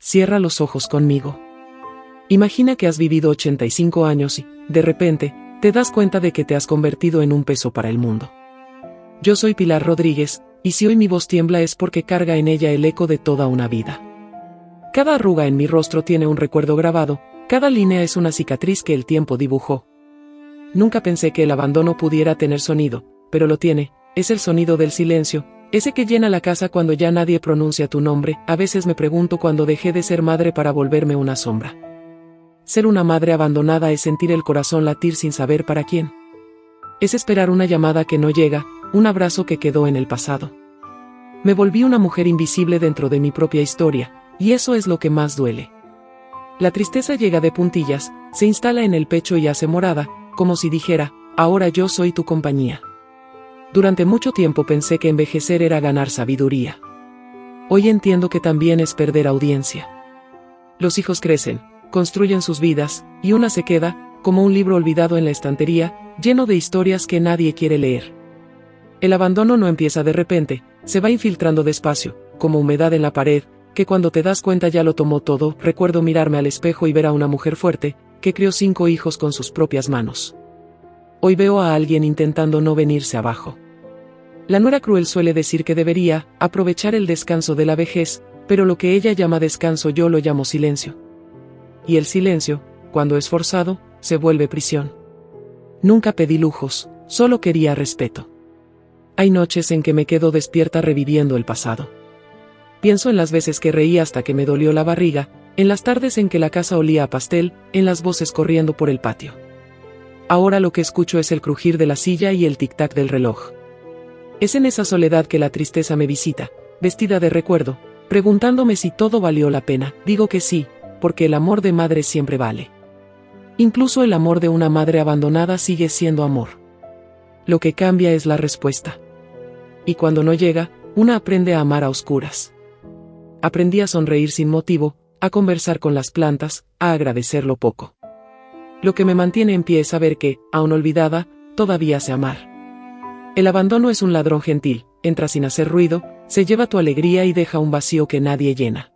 cierra los ojos conmigo. Imagina que has vivido 85 años y, de repente, te das cuenta de que te has convertido en un peso para el mundo. Yo soy Pilar Rodríguez, y si hoy mi voz tiembla es porque carga en ella el eco de toda una vida. Cada arruga en mi rostro tiene un recuerdo grabado, cada línea es una cicatriz que el tiempo dibujó. Nunca pensé que el abandono pudiera tener sonido, pero lo tiene, es el sonido del silencio, ese que llena la casa cuando ya nadie pronuncia tu nombre. A veces me pregunto cuándo dejé de ser madre para volverme una sombra. Ser una madre abandonada es sentir el corazón latir sin saber para quién. Es esperar una llamada que no llega, un abrazo que quedó en el pasado. Me volví una mujer invisible dentro de mi propia historia, y eso es lo que más duele. La tristeza llega de puntillas, se instala en el pecho y hace morada, como si dijera, ahora yo soy tu compañía. Durante mucho tiempo pensé que envejecer era ganar sabiduría. Hoy entiendo que también es perder audiencia. Los hijos crecen, construyen sus vidas, y una se queda, como un libro olvidado en la estantería, lleno de historias que nadie quiere leer. El abandono no empieza de repente, se va infiltrando despacio, como humedad en la pared, que cuando te das cuenta ya lo tomó todo. Recuerdo mirarme al espejo y ver a una mujer fuerte, que crió 5 hijos con sus propias manos. Hoy veo a alguien intentando no venirse abajo. La nuera cruel suele decir que debería aprovechar el descanso de la vejez, pero lo que ella llama descanso yo lo llamo silencio. Y el silencio, cuando es forzado, se vuelve prisión. Nunca pedí lujos, solo quería respeto. Hay noches en que me quedo despierta reviviendo el pasado. Pienso en las veces que reí hasta que me dolió la barriga, en las tardes en que la casa olía a pastel, en las voces corriendo por el patio. Ahora lo que escucho es el crujir de la silla y el tic-tac del reloj. Es en esa soledad que la tristeza me visita, vestida de recuerdo, preguntándome si todo valió la pena. Digo que sí, porque el amor de madre siempre vale. Incluso el amor de una madre abandonada sigue siendo amor. Lo que cambia es la respuesta. Y cuando no llega, una aprende a amar a oscuras. Aprendí a sonreír sin motivo, a conversar con las plantas, a agradecer lo poco. Lo que me mantiene en pie es saber que, aún olvidada, todavía sé amar. El abandono es un ladrón gentil, entra sin hacer ruido, se lleva tu alegría y deja un vacío que nadie llena.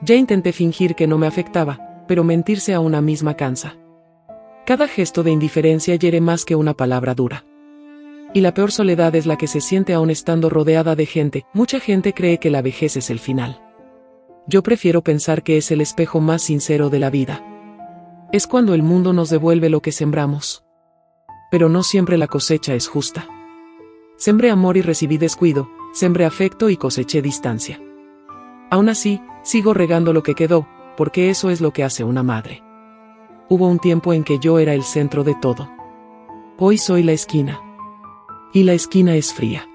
Ya intenté fingir que no me afectaba, pero mentirse a una misma cansa. Cada gesto de indiferencia hiere más que una palabra dura. Y la peor soledad es la que se siente aún estando rodeada de gente. Mucha gente cree que la vejez es el final. Yo prefiero pensar que es el espejo más sincero de la vida. Es cuando el mundo nos devuelve lo que sembramos. Pero no siempre la cosecha es justa. Sembré amor y recibí descuido, sembré afecto y coseché distancia. Aún así, sigo regando lo que quedó, porque eso es lo que hace una madre. Hubo un tiempo en que yo era el centro de todo. Hoy soy la esquina. Y la esquina es fría.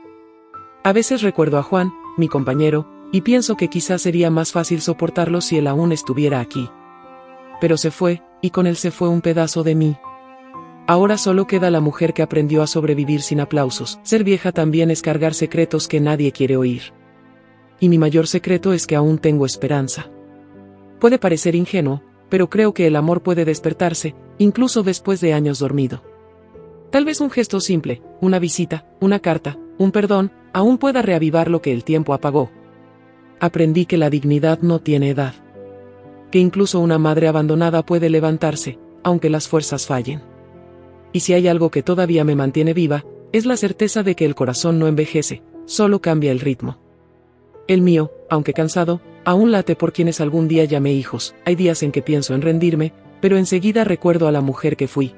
A veces recuerdo a Juan, mi compañero, y pienso que quizás sería más fácil soportarlo si él aún estuviera aquí. Pero se fue, y con él se fue un pedazo de mí. Ahora solo queda la mujer que aprendió a sobrevivir sin aplausos. Ser vieja también es cargar secretos que nadie quiere oír. Y mi mayor secreto es que aún tengo esperanza. Puede parecer ingenuo, pero creo que el amor puede despertarse, incluso después de años dormido. Tal vez un gesto simple, una visita, una carta, un perdón, aún pueda reavivar lo que el tiempo apagó. Aprendí que la dignidad no tiene edad. Que incluso una madre abandonada puede levantarse, aunque las fuerzas fallen. Y si hay algo que todavía me mantiene viva, es la certeza de que el corazón no envejece, solo cambia el ritmo. El mío, aunque cansado, aún late por quienes algún día llamé hijos. Hay días en que pienso en rendirme, pero enseguida recuerdo a la mujer que fui.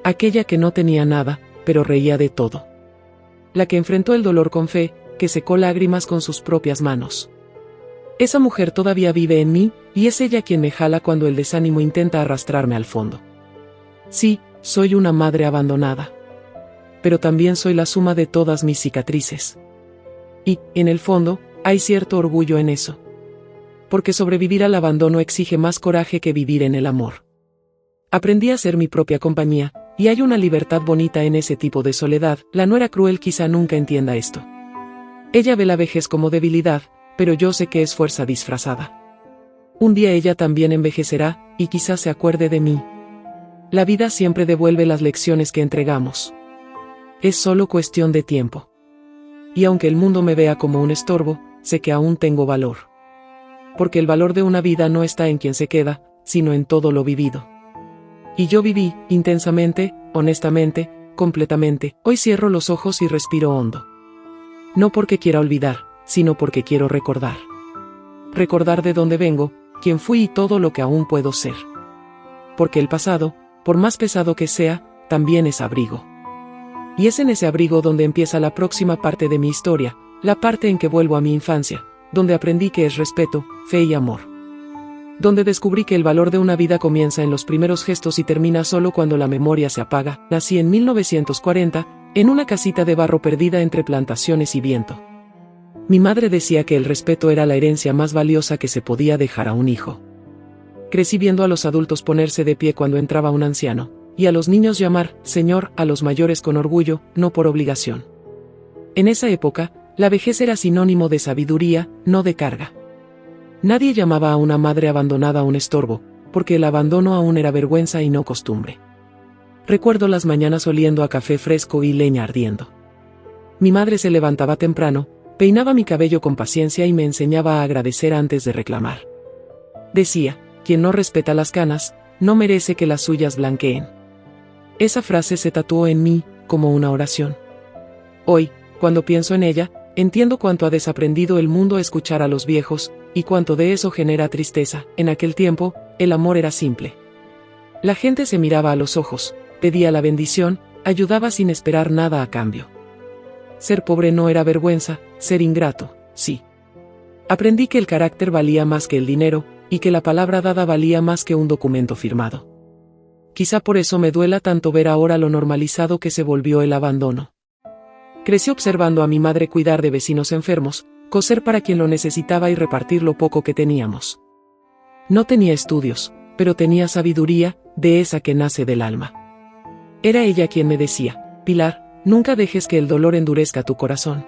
Aquella que no tenía nada, pero reía de todo. La que enfrentó el dolor con fe, que secó lágrimas con sus propias manos. Esa mujer todavía vive en mí, y es ella quien me jala cuando el desánimo intenta arrastrarme al fondo. Sí, soy una madre abandonada. Pero también soy la suma de todas mis cicatrices. Y, en el fondo, hay cierto orgullo en eso. Porque sobrevivir al abandono exige más coraje que vivir en el amor. Aprendí a ser mi propia compañía, y hay una libertad bonita en ese tipo de soledad. La nuera cruel quizá nunca entienda esto. Ella ve la vejez como debilidad, pero yo sé que es fuerza disfrazada. Un día ella también envejecerá, y quizás se acuerde de mí. La vida siempre devuelve las lecciones que entregamos. Es solo cuestión de tiempo. Y aunque el mundo me vea como un estorbo, sé que aún tengo valor. porque el valor de una vida no está en quien se queda, sino en todo lo vivido. Y yo viví, intensamente, honestamente, completamente. Hoy cierro los ojos y respiro hondo. No porque quiera olvidar, sino porque quiero recordar. Recordar de dónde vengo, quién fui y todo lo que aún puedo ser. Porque el pasado, por más pesado que sea, también es abrigo. Y es en ese abrigo donde empieza la próxima parte de mi historia, la parte en que vuelvo a mi infancia, donde aprendí que es respeto, fe y amor. Donde descubrí que el valor de una vida comienza en los primeros gestos y termina solo cuando la memoria se apaga. Nací en 1940, en una casita de barro perdida entre plantaciones y viento. Mi madre decía que el respeto era la herencia más valiosa que se podía dejar a un hijo. Crecí viendo a los adultos ponerse de pie cuando entraba un anciano, y a los niños llamar señor a los mayores con orgullo, no por obligación. En esa época, la vejez era sinónimo de sabiduría, no de carga. Nadie llamaba a una madre abandonada un estorbo, porque el abandono aún era vergüenza y no costumbre. Recuerdo las mañanas oliendo a café fresco y leña ardiendo. Mi madre se levantaba temprano, peinaba mi cabello con paciencia y me enseñaba a agradecer antes de reclamar. Decía, quien no respeta las canas, no merece que las suyas blanqueen. Esa frase se tatuó en mí, como una oración. Hoy, cuando pienso en ella, entiendo cuánto ha desaprendido el mundo a escuchar a los viejos, y cuánto de eso genera tristeza. En aquel tiempo, el amor era simple. La gente se miraba a los ojos, pedía la bendición, ayudaba sin esperar nada a cambio. Ser pobre no era vergüenza, ser ingrato, sí. Aprendí que el carácter valía más que el dinero, y que la palabra dada valía más que un documento firmado. Quizá por eso me duela tanto ver ahora lo normalizado que se volvió el abandono. Crecí observando a mi madre cuidar de vecinos enfermos, coser para quien lo necesitaba y repartir lo poco que teníamos. No tenía estudios, pero tenía sabiduría, de esa que nace del alma. Era ella quien me decía, Pilar, nunca dejes que el dolor endurezca tu corazón.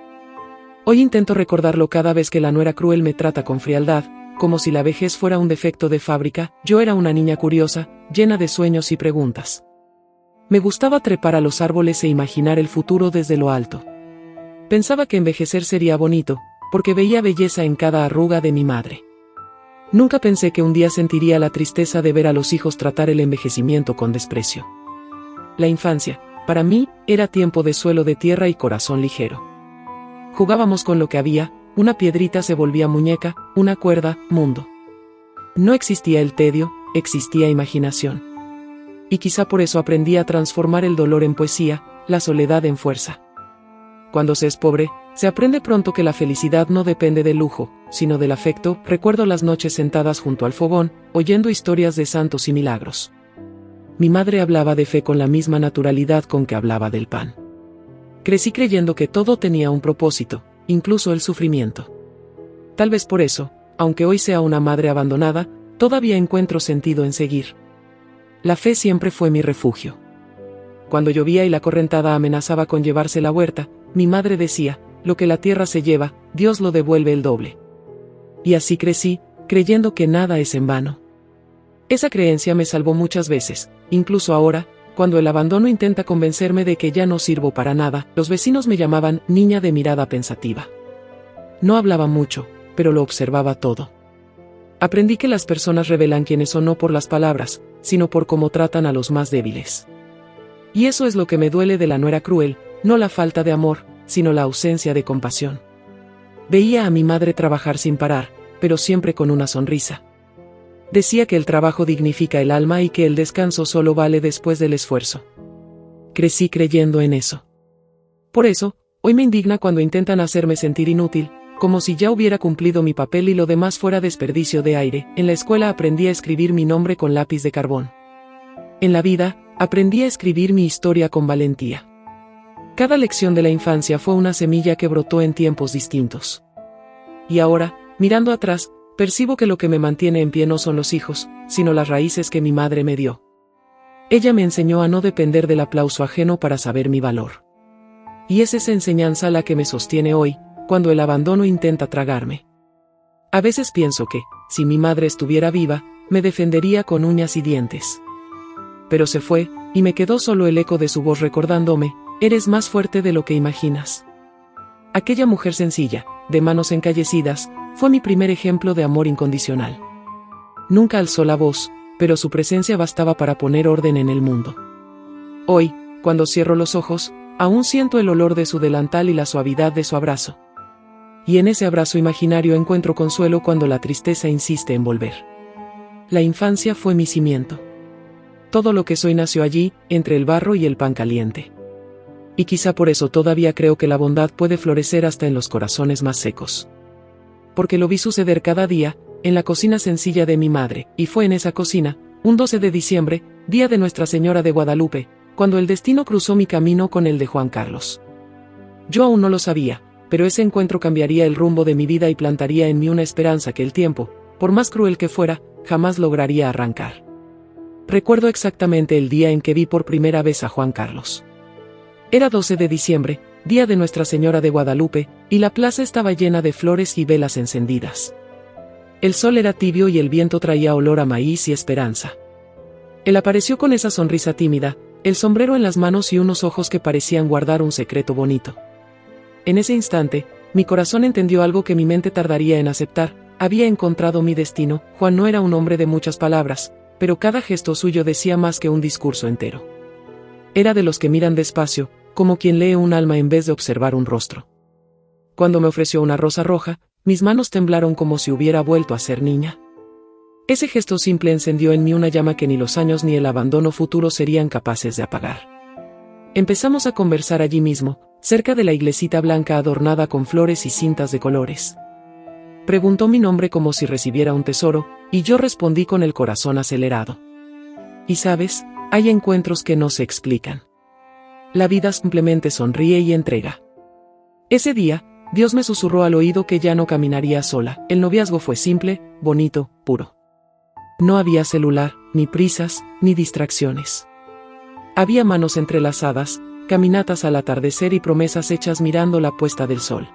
Hoy intento recordarlo cada vez que la nuera cruel me trata con frialdad, como si la vejez fuera un defecto de fábrica. Yo era una niña curiosa, llena de sueños y preguntas. Me gustaba trepar a los árboles e imaginar el futuro desde lo alto. Pensaba que envejecer sería bonito, porque veía belleza en cada arruga de mi madre. Nunca pensé que un día sentiría la tristeza de ver a los hijos tratar el envejecimiento con desprecio. La infancia, para mí, era tiempo de suelo de tierra y corazón ligero. Jugábamos con lo que había, una piedrita se volvía muñeca, una cuerda, mundo. No existía el tedio, existía imaginación. Y quizá por eso aprendí a transformar el dolor en poesía, la soledad en fuerza. Cuando se es pobre, se aprende pronto que la felicidad no depende del lujo, sino del afecto. Recuerdo las noches sentadas junto al fogón, oyendo historias de santos y milagros. Mi madre hablaba de fe con la misma naturalidad con que hablaba del pan. Crecí creyendo que todo tenía un propósito, incluso el sufrimiento. Tal vez por eso, aunque hoy sea una madre abandonada, todavía encuentro sentido en seguir. La fe siempre fue mi refugio. Cuando llovía y la correntada amenazaba con llevarse la huerta, mi madre decía, lo que la tierra se lleva, Dios lo devuelve el doble. Y así crecí, creyendo que nada es en vano. Esa creencia me salvó muchas veces, incluso ahora, cuando el abandono intenta convencerme de que ya no sirvo para nada. Los vecinos me llamaban niña de mirada pensativa. No hablaba mucho, pero lo observaba todo. Aprendí que las personas revelan quiénes son no por las palabras, sino por cómo tratan a los más débiles. Y eso es lo que me duele de la nuera cruel, no la falta de amor, sino la ausencia de compasión. Veía a mi madre trabajar sin parar, pero siempre con una sonrisa. Decía que el trabajo dignifica el alma y que el descanso solo vale después del esfuerzo. Crecí creyendo en eso. Por eso, hoy me indigna cuando intentan hacerme sentir inútil, como si ya hubiera cumplido mi papel y lo demás fuera desperdicio de aire. En la escuela aprendí a escribir mi nombre con lápiz de carbón. En la vida, aprendí a escribir mi historia con valentía. Cada lección de la infancia fue una semilla que brotó en tiempos distintos. Y ahora, mirando atrás, percibo que lo que me mantiene en pie no son los hijos, sino las raíces que mi madre me dio. Ella me enseñó a no depender del aplauso ajeno para saber mi valor. Y es esa enseñanza la que me sostiene hoy, cuando el abandono intenta tragarme. A veces pienso que, si mi madre estuviera viva, me defendería con uñas y dientes. Pero se fue, y me quedó solo el eco de su voz recordándome, eres más fuerte de lo que imaginas. Aquella mujer sencilla, de manos encallecidas, fue mi primer ejemplo de amor incondicional. Nunca alzó la voz, pero su presencia bastaba para poner orden en el mundo. Hoy, cuando cierro los ojos, aún siento el olor de su delantal y la suavidad de su abrazo. Y en ese abrazo imaginario encuentro consuelo cuando la tristeza insiste en volver. La infancia fue mi cimiento. Todo lo que soy nació allí, entre el barro y el pan caliente. Y quizá por eso todavía creo que la bondad puede florecer hasta en los corazones más secos. Porque lo vi suceder cada día, en la cocina sencilla de mi madre, y fue en esa cocina, un 12 de diciembre, día de Nuestra Señora de Guadalupe, cuando el destino cruzó mi camino con el de Juan Carlos. Yo aún no lo sabía, pero ese encuentro cambiaría el rumbo de mi vida y plantaría en mí una esperanza que el tiempo, por más cruel que fuera, jamás lograría arrancar. Recuerdo exactamente el día en que vi por primera vez a Juan Carlos. Era 12 de diciembre, día de Nuestra Señora de Guadalupe, y la plaza estaba llena de flores y velas encendidas. El sol era tibio y el viento traía olor a maíz y esperanza. Él apareció con esa sonrisa tímida, el sombrero en las manos y unos ojos que parecían guardar un secreto bonito. En ese instante, mi corazón entendió algo que mi mente tardaría en aceptar: había encontrado mi destino. Juan no era un hombre de muchas palabras, pero cada gesto suyo decía más que un discurso entero. Era de los que miran despacio, como quien lee un alma en vez de observar un rostro. Cuando me ofreció una rosa roja, mis manos temblaron como si hubiera vuelto a ser niña. Ese gesto simple encendió en mí una llama que ni los años ni el abandono futuro serían capaces de apagar. Empezamos a conversar allí mismo, cerca de la iglesita blanca adornada con flores y cintas de colores. Preguntó mi nombre como si recibiera un tesoro, y yo respondí con el corazón acelerado. Y sabes, hay encuentros que no se explican. La vida simplemente sonríe y entrega. Ese día, Dios me susurró al oído que ya no caminaría sola. El noviazgo fue simple, bonito, puro. No había celular, ni prisas, ni distracciones. Había manos entrelazadas, caminatas al atardecer y promesas hechas mirando la puesta del sol.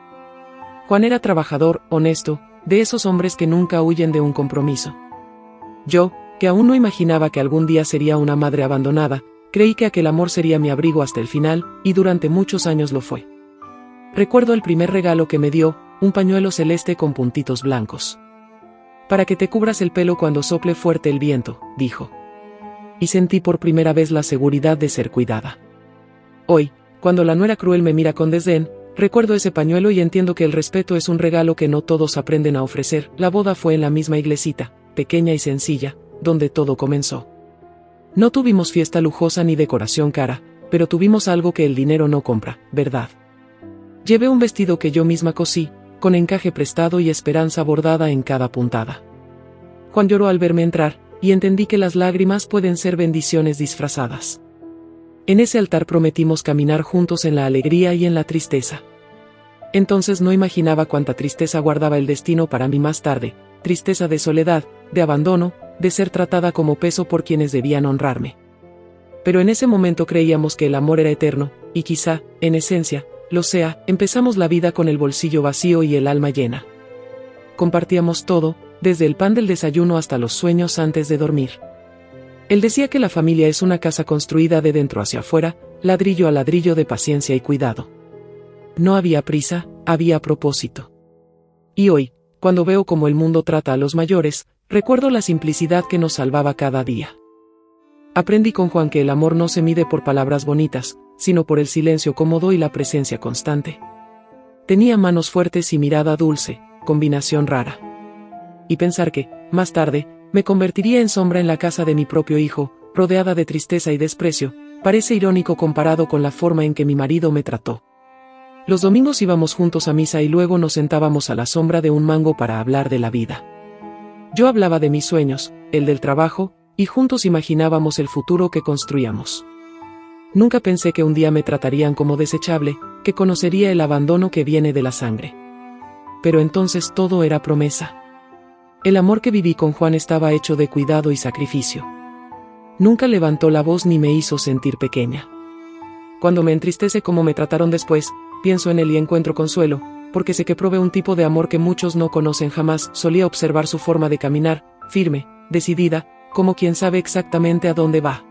Juan era trabajador, honesto, de esos hombres que nunca huyen de un compromiso. Yo, que aún no imaginaba que algún día sería una madre abandonada, creí que aquel amor sería mi abrigo hasta el final, y durante muchos años lo fue. Recuerdo el primer regalo que me dio, un pañuelo celeste con puntitos blancos. Para que te cubras el pelo cuando sople fuerte el viento, dijo. Y sentí por primera vez la seguridad de ser cuidada. Hoy, cuando la nuera cruel me mira con desdén, recuerdo ese pañuelo y entiendo que el respeto es un regalo que no todos aprenden a ofrecer. La boda fue en la misma iglesita, pequeña y sencilla, donde todo comenzó. No tuvimos fiesta lujosa ni decoración cara, pero tuvimos algo que el dinero no compra, verdad. Llevé un vestido que yo misma cosí, con encaje prestado y esperanza bordada en cada puntada. Juan lloró al verme entrar, y entendí que las lágrimas pueden ser bendiciones disfrazadas. En ese altar prometimos caminar juntos en la alegría y en la tristeza. Entonces no imaginaba cuánta tristeza guardaba el destino para mí más tarde, tristeza de soledad, de abandono, de ser tratada como peso por quienes debían honrarme. Pero en ese momento creíamos que el amor era eterno, y quizá, en esencia, lo sea. Empezamos la vida con el bolsillo vacío y el alma llena. Compartíamos todo, desde el pan del desayuno hasta los sueños antes de dormir. Él decía que la familia es una casa construida de dentro hacia afuera, ladrillo a ladrillo de paciencia y cuidado. No había prisa, había propósito. Y hoy, cuando veo cómo el mundo trata a los mayores, recuerdo la simplicidad que nos salvaba cada día. Aprendí con Juan que el amor no se mide por palabras bonitas, sino por el silencio cómodo y la presencia constante. Tenía manos fuertes y mirada dulce, combinación rara. Y pensar que, más tarde, me convertiría en sombra en la casa de mi propio hijo, rodeada de tristeza y desprecio, parece irónico comparado con la forma en que mi marido me trató. Los domingos íbamos juntos a misa y luego nos sentábamos a la sombra de un mango para hablar de la vida. Yo hablaba de mis sueños, el del trabajo, y juntos imaginábamos el futuro que construíamos. Nunca pensé que un día me tratarían como desechable, que conocería el abandono que viene de la sangre. Pero entonces todo era promesa. El amor que viví con Juan estaba hecho de cuidado y sacrificio. Nunca levantó la voz ni me hizo sentir pequeña. Cuando me entristece cómo me trataron después, pienso en él y encuentro consuelo, porque sé que probé un tipo de amor que muchos no conocen jamás. Solía observar su forma de caminar, firme, decidida, como quien sabe exactamente a dónde va.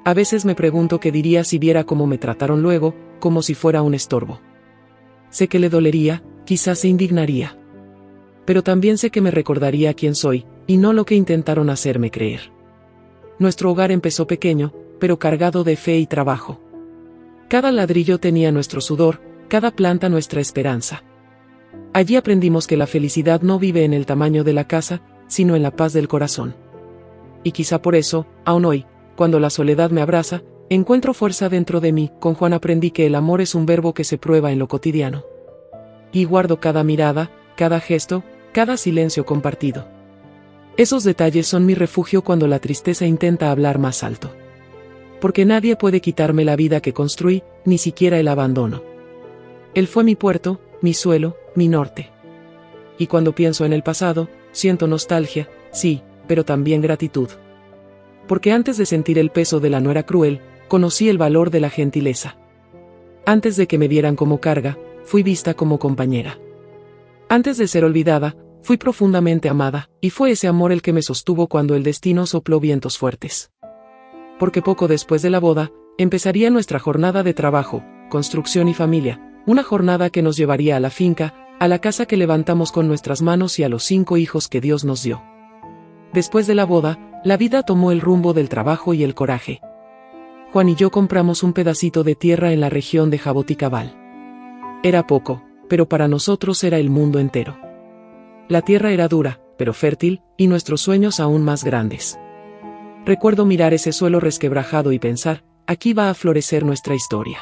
A veces me pregunto qué diría si viera cómo me trataron luego, como si fuera un estorbo. Sé que le dolería, Quizás se indignaría. Pero también sé que me recordaría quién soy, y no lo que intentaron hacerme creer. Nuestro hogar empezó pequeño, pero cargado de fe y trabajo. Cada ladrillo tenía nuestro sudor, cada planta nuestra esperanza. Allí aprendimos que la felicidad no vive en el tamaño de la casa, sino en la paz del corazón. Y quizá por eso, aún hoy, cuando la soledad me abraza, encuentro fuerza dentro de mí. Con Juan aprendí que el amor es un verbo que se prueba en lo cotidiano. Y guardo cada mirada, cada gesto, cada silencio compartido. Esos detalles son mi refugio cuando la tristeza intenta hablar más alto. Porque nadie puede quitarme la vida que construí, ni siquiera el abandono. Él fue mi puerto, mi suelo, mi norte. Y cuando pienso en el pasado, siento nostalgia, sí, pero también gratitud. Porque antes de sentir el peso de la nuera cruel, conocí el valor de la gentileza. Antes de que me vieran como carga, fui vista como compañera. Antes de ser olvidada, fui profundamente amada, y fue ese amor el que me sostuvo cuando el destino sopló vientos fuertes. Porque poco después de la boda, empezaría nuestra jornada de trabajo, construcción y familia, una jornada que nos llevaría a la finca, a la casa que levantamos con nuestras manos y a los 5 hijos que Dios nos dio. Después de la boda, la vida tomó el rumbo del trabajo y el coraje. Juan y yo compramos un pedacito de tierra en la región de Jaboticabal. Era poco, pero para nosotros era el mundo entero. La tierra era dura, pero fértil, y nuestros sueños aún más grandes. Recuerdo mirar ese suelo resquebrajado y pensar, aquí va a florecer nuestra historia.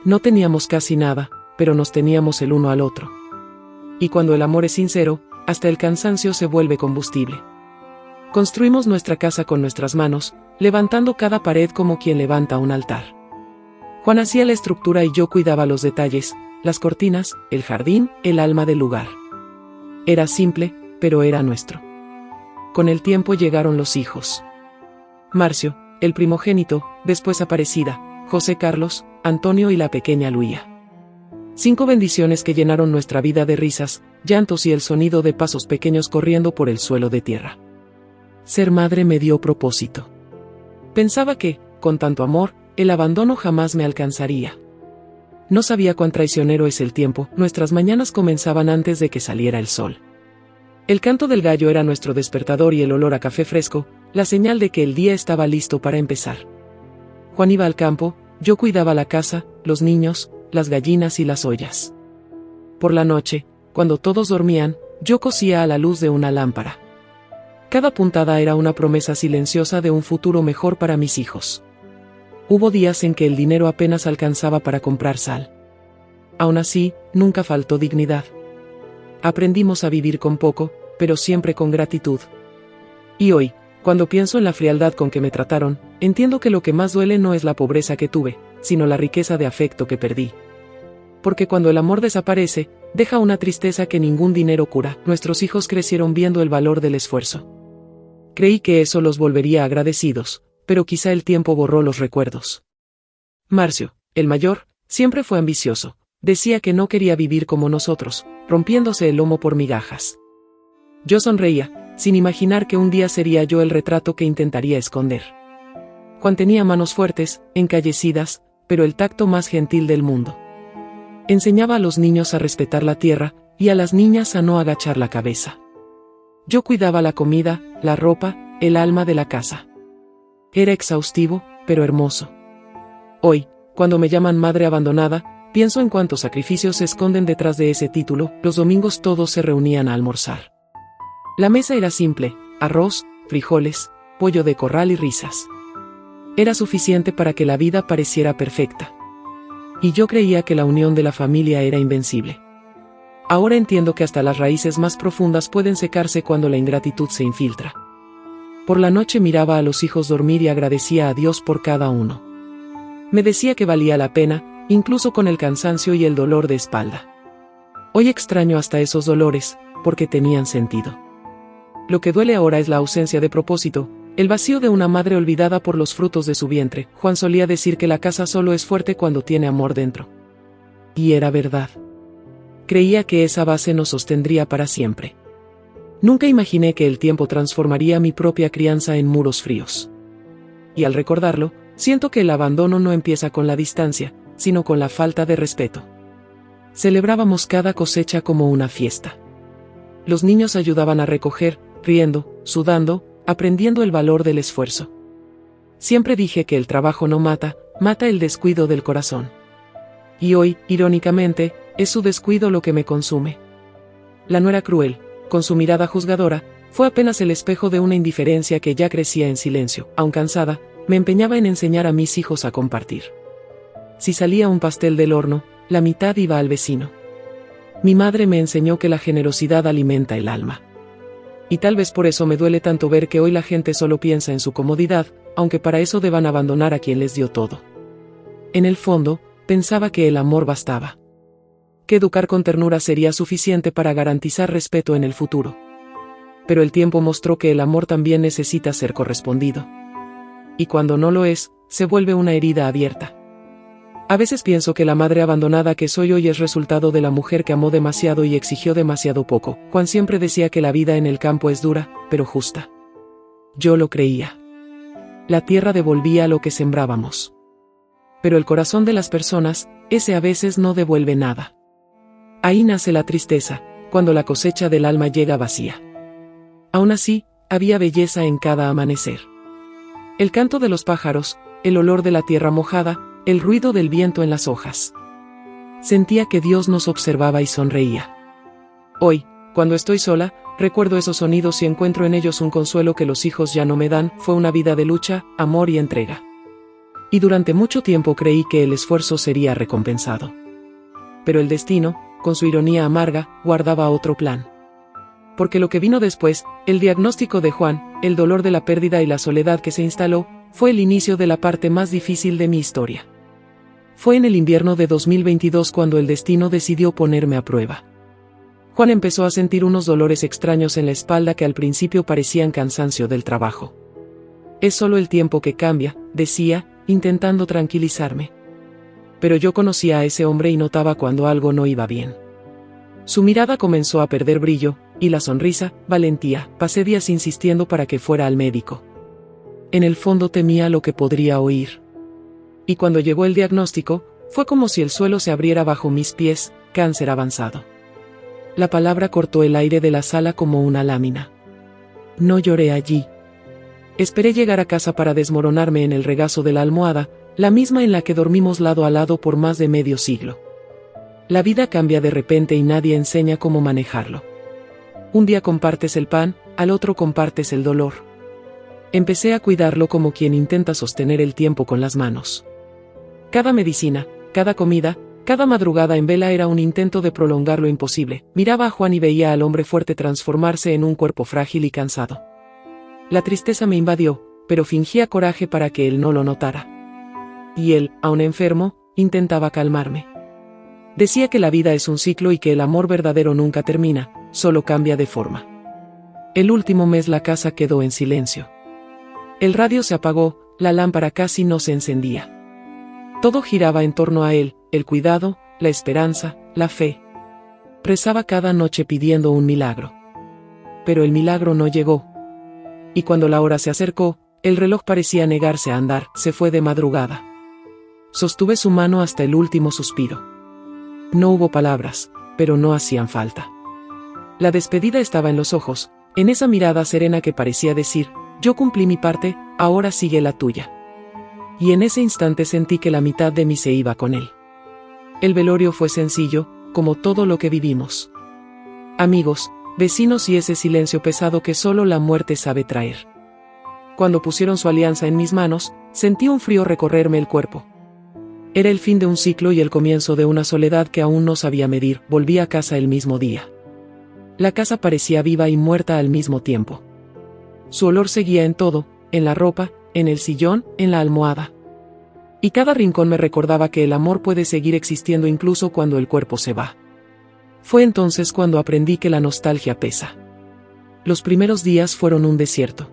No teníamos casi nada, pero nos teníamos el uno al otro. Y cuando el amor es sincero, hasta el cansancio se vuelve combustible. Construimos nuestra casa con nuestras manos, levantando cada pared como quien levanta un altar. Juan hacía la estructura y yo cuidaba los detalles, las cortinas, el jardín, el alma del lugar. Era simple, pero era nuestro. Con el tiempo llegaron los hijos. Marcio, el primogénito, después Aparecida, José Carlos, Antonio y la pequeña Luía. 5 bendiciones que llenaron nuestra vida de risas, llantos y el sonido de pasos pequeños corriendo por el suelo de tierra. Ser madre me dio propósito. Pensaba que, con tanto amor, el abandono jamás me alcanzaría. No sabía cuán traicionero es el tiempo. Nuestras mañanas comenzaban antes de que saliera el sol. El canto del gallo era nuestro despertador y el olor a café fresco, la señal de que el día estaba listo para empezar. Juan iba al campo, yo cuidaba la casa, los niños, las gallinas y las ollas. Por la noche, cuando todos dormían, yo cosía a la luz de una lámpara. Cada puntada era una promesa silenciosa de un futuro mejor para mis hijos. Hubo días en que el dinero apenas alcanzaba para comprar sal. Aún así, nunca faltó dignidad. Aprendimos a vivir con poco, pero siempre con gratitud. Y hoy, cuando pienso en la frialdad con que me trataron, entiendo que lo que más duele no es la pobreza que tuve, sino la riqueza de afecto que perdí. Porque cuando el amor desaparece, deja una tristeza que ningún dinero cura. Nuestros hijos crecieron viendo el valor del esfuerzo. Creí que eso los volvería agradecidos, pero quizá el tiempo borró los recuerdos. Marcio, el mayor, siempre fue ambicioso. Decía que no quería vivir como nosotros, rompiéndose el lomo por migajas. Yo sonreía, sin imaginar que un día sería yo el retrato que intentaría esconder. Juan tenía manos fuertes, encallecidas, pero el tacto más gentil del mundo. Enseñaba a los niños a respetar la tierra, y a las niñas a no agachar la cabeza. Yo cuidaba la comida, la ropa, el alma de la casa. Era exhaustivo, pero hermoso. Hoy, cuando me llaman madre abandonada, pienso en cuántos sacrificios se esconden detrás de ese título. Los domingos todos se reunían a almorzar. La mesa era simple, arroz, frijoles, pollo de corral y risas. Era suficiente para que la vida pareciera perfecta. Y yo creía que la unión de la familia era invencible. Ahora entiendo que hasta las raíces más profundas pueden secarse cuando la ingratitud se infiltra. Por la noche miraba a los hijos dormir y agradecía a Dios por cada uno. Me decía que valía la pena, incluso con el cansancio y el dolor de espalda. Hoy extraño hasta esos dolores, porque tenían sentido. Lo que duele ahora es la ausencia de propósito, el vacío de una madre olvidada por los frutos de su vientre. Juan solía decir que la casa solo es fuerte cuando tiene amor dentro. Y era verdad. Creía que esa base nos sostendría para siempre. Nunca imaginé que el tiempo transformaría mi propia crianza en muros fríos. Y al recordarlo, siento que el abandono no empieza con la distancia, sino con la falta de respeto. Celebrábamos cada cosecha como una fiesta. Los niños ayudaban a recoger, riendo, sudando, aprendiendo el valor del esfuerzo. Siempre dije que el trabajo no mata, mata el descuido del corazón. Y hoy, irónicamente, es su descuido lo que me consume. La nuera cruel, con su mirada juzgadora, fue apenas el espejo de una indiferencia que ya crecía en silencio. Aun cansada, me empeñaba en enseñar a mis hijos a compartir. Si salía un pastel del horno, la mitad iba al vecino. Mi madre me enseñó que la generosidad alimenta el alma. Y tal vez por eso me duele tanto ver que hoy la gente solo piensa en su comodidad, aunque para eso deban abandonar a quien les dio todo. En el fondo, pensaba que el amor bastaba. Que educar con ternura sería suficiente para garantizar respeto en el futuro. Pero el tiempo mostró que el amor también necesita ser correspondido. Y cuando no lo es, se vuelve una herida abierta. A veces pienso que la madre abandonada que soy hoy es resultado de la mujer que amó demasiado y exigió demasiado poco. Juan siempre decía que la vida en el campo es dura, pero justa. Yo lo creía. La tierra devolvía lo que sembrábamos. Pero el corazón de las personas, ese a veces no devuelve nada. Ahí nace la tristeza, cuando la cosecha del alma llega vacía. Aún así, había belleza en cada amanecer. El canto de los pájaros, el olor de la tierra mojada, el ruido del viento en las hojas. Sentía que Dios nos observaba y sonreía. Hoy, cuando estoy sola, recuerdo esos sonidos y encuentro en ellos un consuelo que los hijos ya no me dan. Fue una vida de lucha, amor y entrega. Y durante mucho tiempo creí que el esfuerzo sería recompensado. Pero el destino, con su ironía amarga, guardaba otro plan. Porque lo que vino después, el diagnóstico de Juan, el dolor de la pérdida y la soledad que se instaló, fue el inicio de la parte más difícil de mi historia. Fue en el invierno de 2022 cuando el destino decidió ponerme a prueba. Juan empezó a sentir unos dolores extraños en la espalda que al principio parecían cansancio del trabajo. Es solo el tiempo que cambia, decía, intentando tranquilizarme. Pero yo conocía a ese hombre y notaba cuando algo no iba bien. Su mirada comenzó a perder brillo, y la sonrisa, valentía. Pasé días insistiendo para que fuera al médico. En el fondo temía lo que podría oír. Y cuando llegó el diagnóstico, fue como si el suelo se abriera bajo mis pies, cáncer avanzado. La palabra cortó el aire de la sala como una lámina. No lloré allí. Esperé llegar a casa para desmoronarme en el regazo de la almohada, la misma en la que dormimos lado a lado por más de medio siglo. La vida cambia de repente y nadie enseña cómo manejarlo. Un día compartes el pan, al otro compartes el dolor. Empecé a cuidarlo como quien intenta sostener el tiempo con las manos. Cada medicina, cada comida, cada madrugada en vela era un intento de prolongar lo imposible. Miraba a Juan y veía al hombre fuerte transformarse en un cuerpo frágil y cansado. La tristeza me invadió, pero fingía coraje para que él no lo notara. Y él, aún enfermo, intentaba calmarme. Decía que la vida es un ciclo y que el amor verdadero nunca termina, solo cambia de forma. El último mes la casa quedó en silencio. El radio se apagó, la lámpara casi no se encendía. Todo giraba en torno a él, el cuidado, la esperanza, la fe. Rezaba cada noche pidiendo un milagro. Pero el milagro no llegó. Y cuando la hora se acercó, el reloj parecía negarse a andar. Se fue de madrugada. Sostuve su mano hasta el último suspiro. No hubo palabras, pero no hacían falta. La despedida estaba en los ojos, en esa mirada serena que parecía decir: yo cumplí mi parte, ahora sigue la tuya. Y en ese instante sentí que la mitad de mí se iba con él. El velorio fue sencillo, como todo lo que vivimos. Amigos, vecinos y ese silencio pesado que solo la muerte sabe traer. Cuando pusieron su alianza en mis manos, sentí un frío recorrerme el cuerpo. Era el fin de un ciclo y el comienzo de una soledad que aún no sabía medir. Volví a casa el mismo día. La casa parecía viva y muerta al mismo tiempo. Su olor seguía en todo, en la ropa, en el sillón, en la almohada. Y cada rincón me recordaba que el amor puede seguir existiendo incluso cuando el cuerpo se va. Fue entonces cuando aprendí que la nostalgia pesa. Los primeros días fueron un desierto.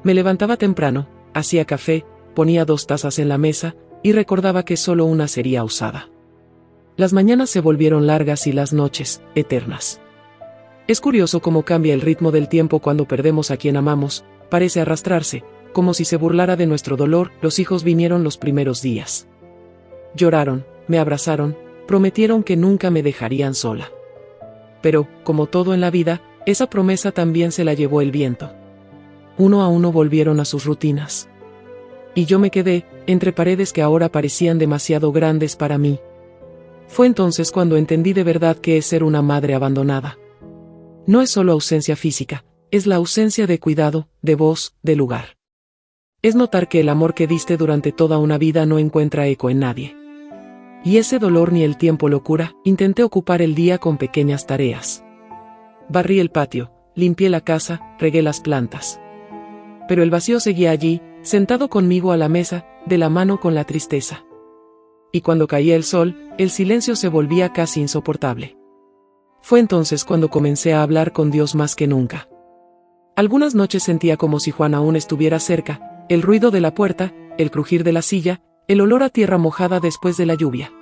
Me levantaba temprano, hacía café, ponía 2 tazas en la mesa, y recordaba que solo una sería usada. Las mañanas se volvieron largas y las noches, eternas. Es curioso cómo cambia el ritmo del tiempo cuando perdemos a quien amamos, parece arrastrarse, como si se burlara de nuestro dolor. Los hijos vinieron los primeros días. Lloraron, me abrazaron, prometieron que nunca me dejarían sola. Pero, como todo en la vida, esa promesa también se la llevó el viento. Uno a uno volvieron a sus rutinas. Y yo me quedé, entre paredes que ahora parecían demasiado grandes para mí. Fue entonces cuando entendí de verdad qué es ser una madre abandonada. No es solo ausencia física, es la ausencia de cuidado, de voz, de lugar. Es notar que el amor que diste durante toda una vida no encuentra eco en nadie. Y ese dolor ni el tiempo lo cura. Intenté ocupar el día con pequeñas tareas. Barrí el patio, limpié la casa, regué las plantas. Pero el vacío seguía allí, sentado conmigo a la mesa, de la mano con la tristeza. Y cuando caía el sol, el silencio se volvía casi insoportable. Fue entonces cuando comencé a hablar con Dios más que nunca. Algunas noches sentía como si Juan aún estuviera cerca, el ruido de la puerta, el crujir de la silla, el olor a tierra mojada después de la lluvia.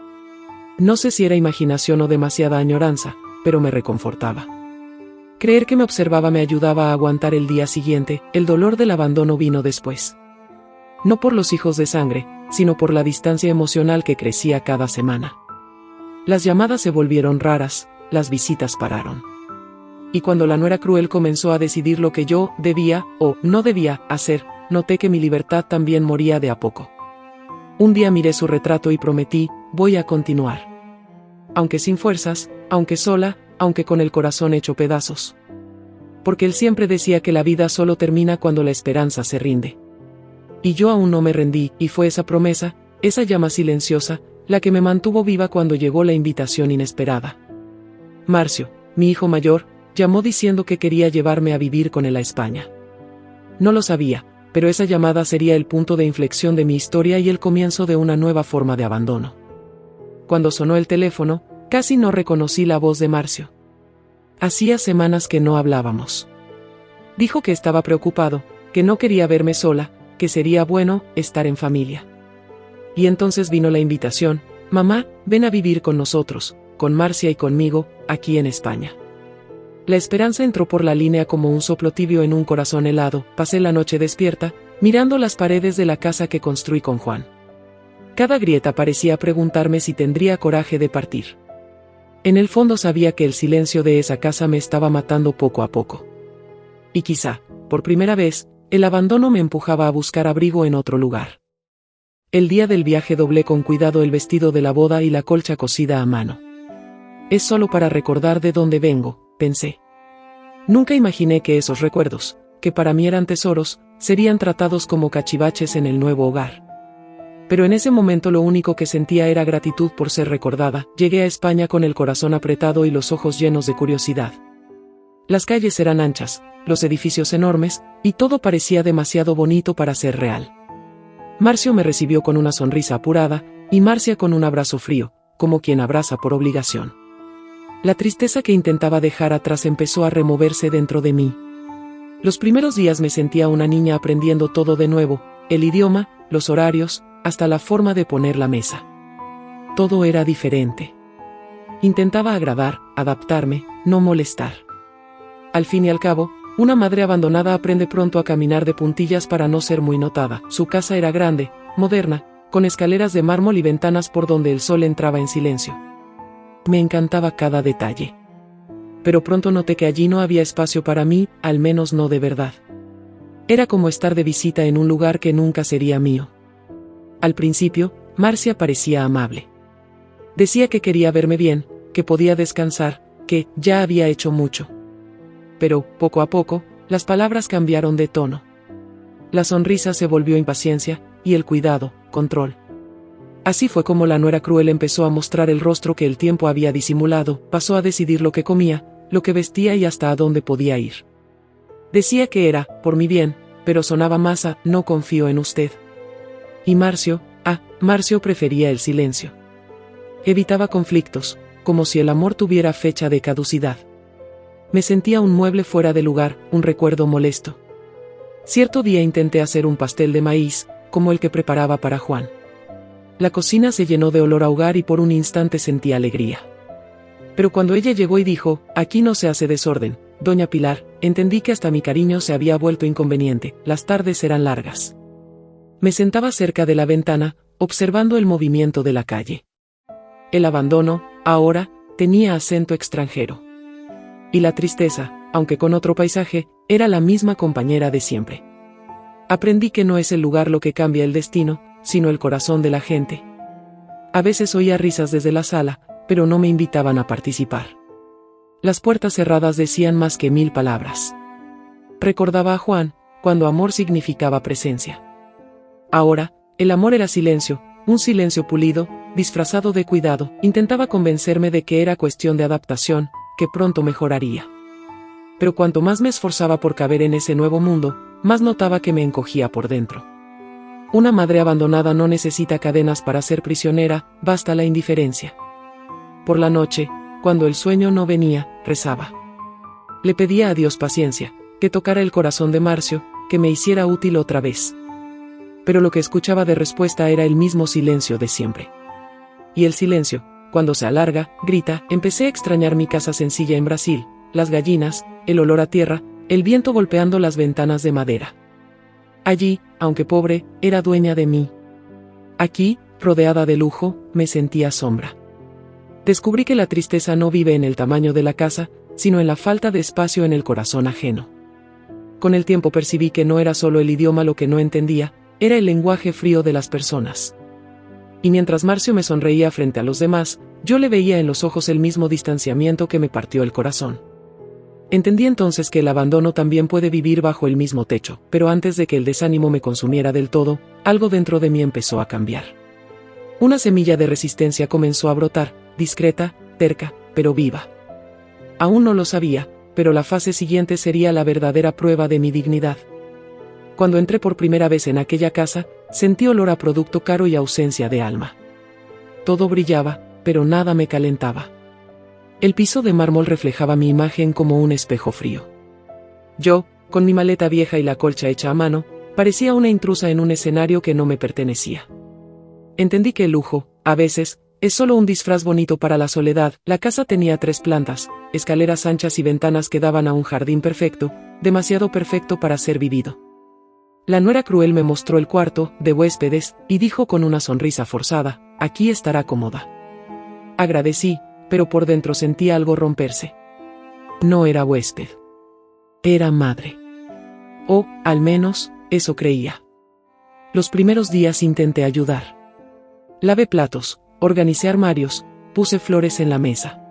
No sé si era imaginación o demasiada añoranza, pero me reconfortaba. Creer que me observaba me ayudaba a aguantar el día siguiente. El dolor del abandono vino después. No por los hijos de sangre, sino por la distancia emocional que crecía cada semana. Las llamadas se volvieron raras, las visitas pararon. Y cuando la nuera cruel comenzó a decidir lo que yo debía, o no debía, hacer, noté que mi libertad también moría de a poco. Un día miré su retrato y prometí, voy a continuar. Aunque sin fuerzas, aunque sola, aunque con el corazón hecho pedazos. Porque él siempre decía que la vida solo termina cuando la esperanza se rinde. Y yo aún no me rendí, y fue esa promesa, esa llama silenciosa, la que me mantuvo viva cuando llegó la invitación inesperada. Marcio, mi hijo mayor, llamó diciendo que quería llevarme a vivir con él a España. No lo sabía, pero esa llamada sería el punto de inflexión de mi historia y el comienzo de una nueva forma de abandono. Cuando sonó el teléfono, casi no reconocí la voz de Marcio. Hacía semanas que no hablábamos. Dijo que estaba preocupado, que no quería verme sola, que sería bueno estar en familia. Y entonces vino la invitación, mamá, ven a vivir con nosotros, con Marcia y conmigo, aquí en España. La esperanza entró por la línea como un soplo tibio en un corazón helado. Pasé la noche despierta, mirando las paredes de la casa que construí con Juan. Cada grieta parecía preguntarme si tendría coraje de partir. En el fondo sabía que el silencio de esa casa me estaba matando poco a poco. Y quizá, por primera vez, el abandono me empujaba a buscar abrigo en otro lugar. El día del viaje doblé con cuidado el vestido de la boda y la colcha cosida a mano. Es solo para recordar de dónde vengo, pensé. Nunca imaginé que esos recuerdos, que para mí eran tesoros, serían tratados como cachivaches en el nuevo hogar. Pero en ese momento lo único que sentía era gratitud por ser recordada. Llegué a España con el corazón apretado y los ojos llenos de curiosidad. Las calles eran anchas, los edificios enormes, y todo parecía demasiado bonito para ser real. Marcio me recibió con una sonrisa apurada, y Marcia con un abrazo frío, como quien abraza por obligación. La tristeza que intentaba dejar atrás empezó a removerse dentro de mí. Los primeros días me sentía una niña aprendiendo todo de nuevo, el idioma, los horarios, hasta la forma de poner la mesa. Todo era diferente. Intentaba agradar, adaptarme, no molestar. Al fin y al cabo, una madre abandonada aprende pronto a caminar de puntillas para no ser muy notada. Su casa era grande, moderna, con escaleras de mármol y ventanas por donde el sol entraba en silencio. Me encantaba cada detalle. Pero pronto noté que allí no había espacio para mí, al menos no de verdad. Era como estar de visita en un lugar que nunca sería mío. Al principio, Marcia parecía amable. Decía que quería verme bien, que podía descansar, que ya había hecho mucho. Pero, poco a poco, las palabras cambiaron de tono. La sonrisa se volvió impaciencia, y el cuidado, control. Así fue como la nuera cruel empezó a mostrar el rostro que el tiempo había disimulado, pasó a decidir lo que comía, lo que vestía y hasta a dónde podía ir. Decía que era, por mi bien, pero sonaba más a, no confío en usted. Y Marcio prefería el silencio. Evitaba conflictos, como si el amor tuviera fecha de caducidad. Me sentía un mueble fuera de lugar, un recuerdo molesto. Cierto día intenté hacer un pastel de maíz, como el que preparaba para Juan. La cocina se llenó de olor a hogar y por un instante sentí alegría. Pero cuando ella llegó y dijo, aquí no se hace desorden, doña Pilar, entendí que hasta mi cariño se había vuelto inconveniente. Las tardes eran largas. Me sentaba cerca de la ventana, observando el movimiento de la calle. El abandono, ahora, tenía acento extranjero. Y la tristeza, aunque con otro paisaje, era la misma compañera de siempre. Aprendí que no es el lugar lo que cambia el destino, sino el corazón de la gente. A veces oía risas desde la sala, pero no me invitaban a participar. Las puertas cerradas decían más que 1000 palabras. Recordaba a Juan, cuando amor significaba presencia. Ahora, el amor era silencio, un silencio pulido, disfrazado de cuidado. Intentaba convencerme de que era cuestión de adaptación, que pronto mejoraría. Pero cuanto más me esforzaba por caber en ese nuevo mundo, más notaba que me encogía por dentro. Una madre abandonada no necesita cadenas para ser prisionera, basta la indiferencia. Por la noche, cuando el sueño no venía, rezaba. Le pedía a Dios paciencia, que tocara el corazón de Marcio, que me hiciera útil otra vez. Pero lo que escuchaba de respuesta era el mismo silencio de siempre. Y el silencio, cuando se alarga, grita. Empecé a extrañar mi casa sencilla en Brasil, las gallinas, el olor a tierra, el viento golpeando las ventanas de madera. Allí, aunque pobre, era dueña de mí. Aquí, rodeada de lujo, me sentía sombra. Descubrí que la tristeza no vive en el tamaño de la casa, sino en la falta de espacio en el corazón ajeno. Con el tiempo percibí que no era solo el idioma lo que no entendía, era el lenguaje frío de las personas. Y mientras Marcio me sonreía frente a los demás, yo le veía en los ojos el mismo distanciamiento que me partió el corazón. Entendí entonces que el abandono también puede vivir bajo el mismo techo, pero antes de que el desánimo me consumiera del todo, algo dentro de mí empezó a cambiar. Una semilla de resistencia comenzó a brotar, discreta, terca, pero viva. Aún no lo sabía, pero la fase siguiente sería la verdadera prueba de mi dignidad. Cuando entré por primera vez en aquella casa, sentí olor a producto caro y ausencia de alma. Todo brillaba, pero nada me calentaba. El piso de mármol reflejaba mi imagen como un espejo frío. Yo, con mi maleta vieja y la colcha hecha a mano, parecía una intrusa en un escenario que no me pertenecía. Entendí que el lujo, a veces, es solo un disfraz bonito para la soledad. La casa tenía 3 plantas, escaleras anchas y ventanas que daban a un jardín perfecto, demasiado perfecto para ser vivido. La nuera cruel me mostró el cuarto, de huéspedes, y dijo con una sonrisa forzada: aquí estará cómoda. Agradecí, pero por dentro sentí algo romperse. No era huésped. Era madre. O, al menos, eso creía. Los primeros días intenté ayudar. Lavé platos, organicé armarios, puse flores en la mesa.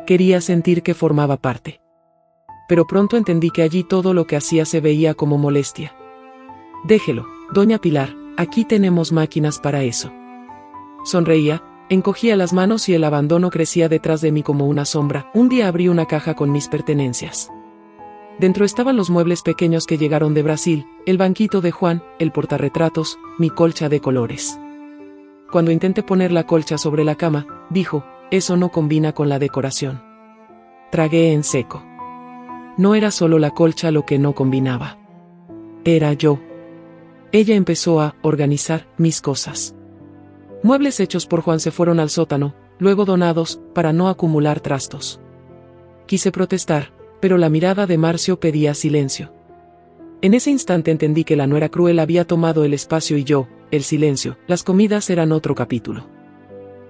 Quería sentir que formaba parte. Pero pronto entendí que allí todo lo que hacía se veía como molestia. Déjelo, doña Pilar, aquí tenemos máquinas para eso. Sonreía, encogía las manos y el abandono crecía detrás de mí como una sombra. Un día abrí una caja con mis pertenencias. Dentro estaban los muebles pequeños que llegaron de Brasil, el banquito de Juan, el portarretratos, mi colcha de colores. Cuando intenté poner la colcha sobre la cama, dijo: eso no combina con la decoración. Tragué en seco. No era solo la colcha lo que no combinaba. Era yo. Ella empezó a organizar mis cosas. Muebles hechos por Juan se fueron al sótano, luego donados, para no acumular trastos. Quise protestar, pero la mirada de Marcio pedía silencio. En ese instante entendí que la nuera cruel había tomado el espacio y yo, el silencio. Las comidas eran otro capítulo.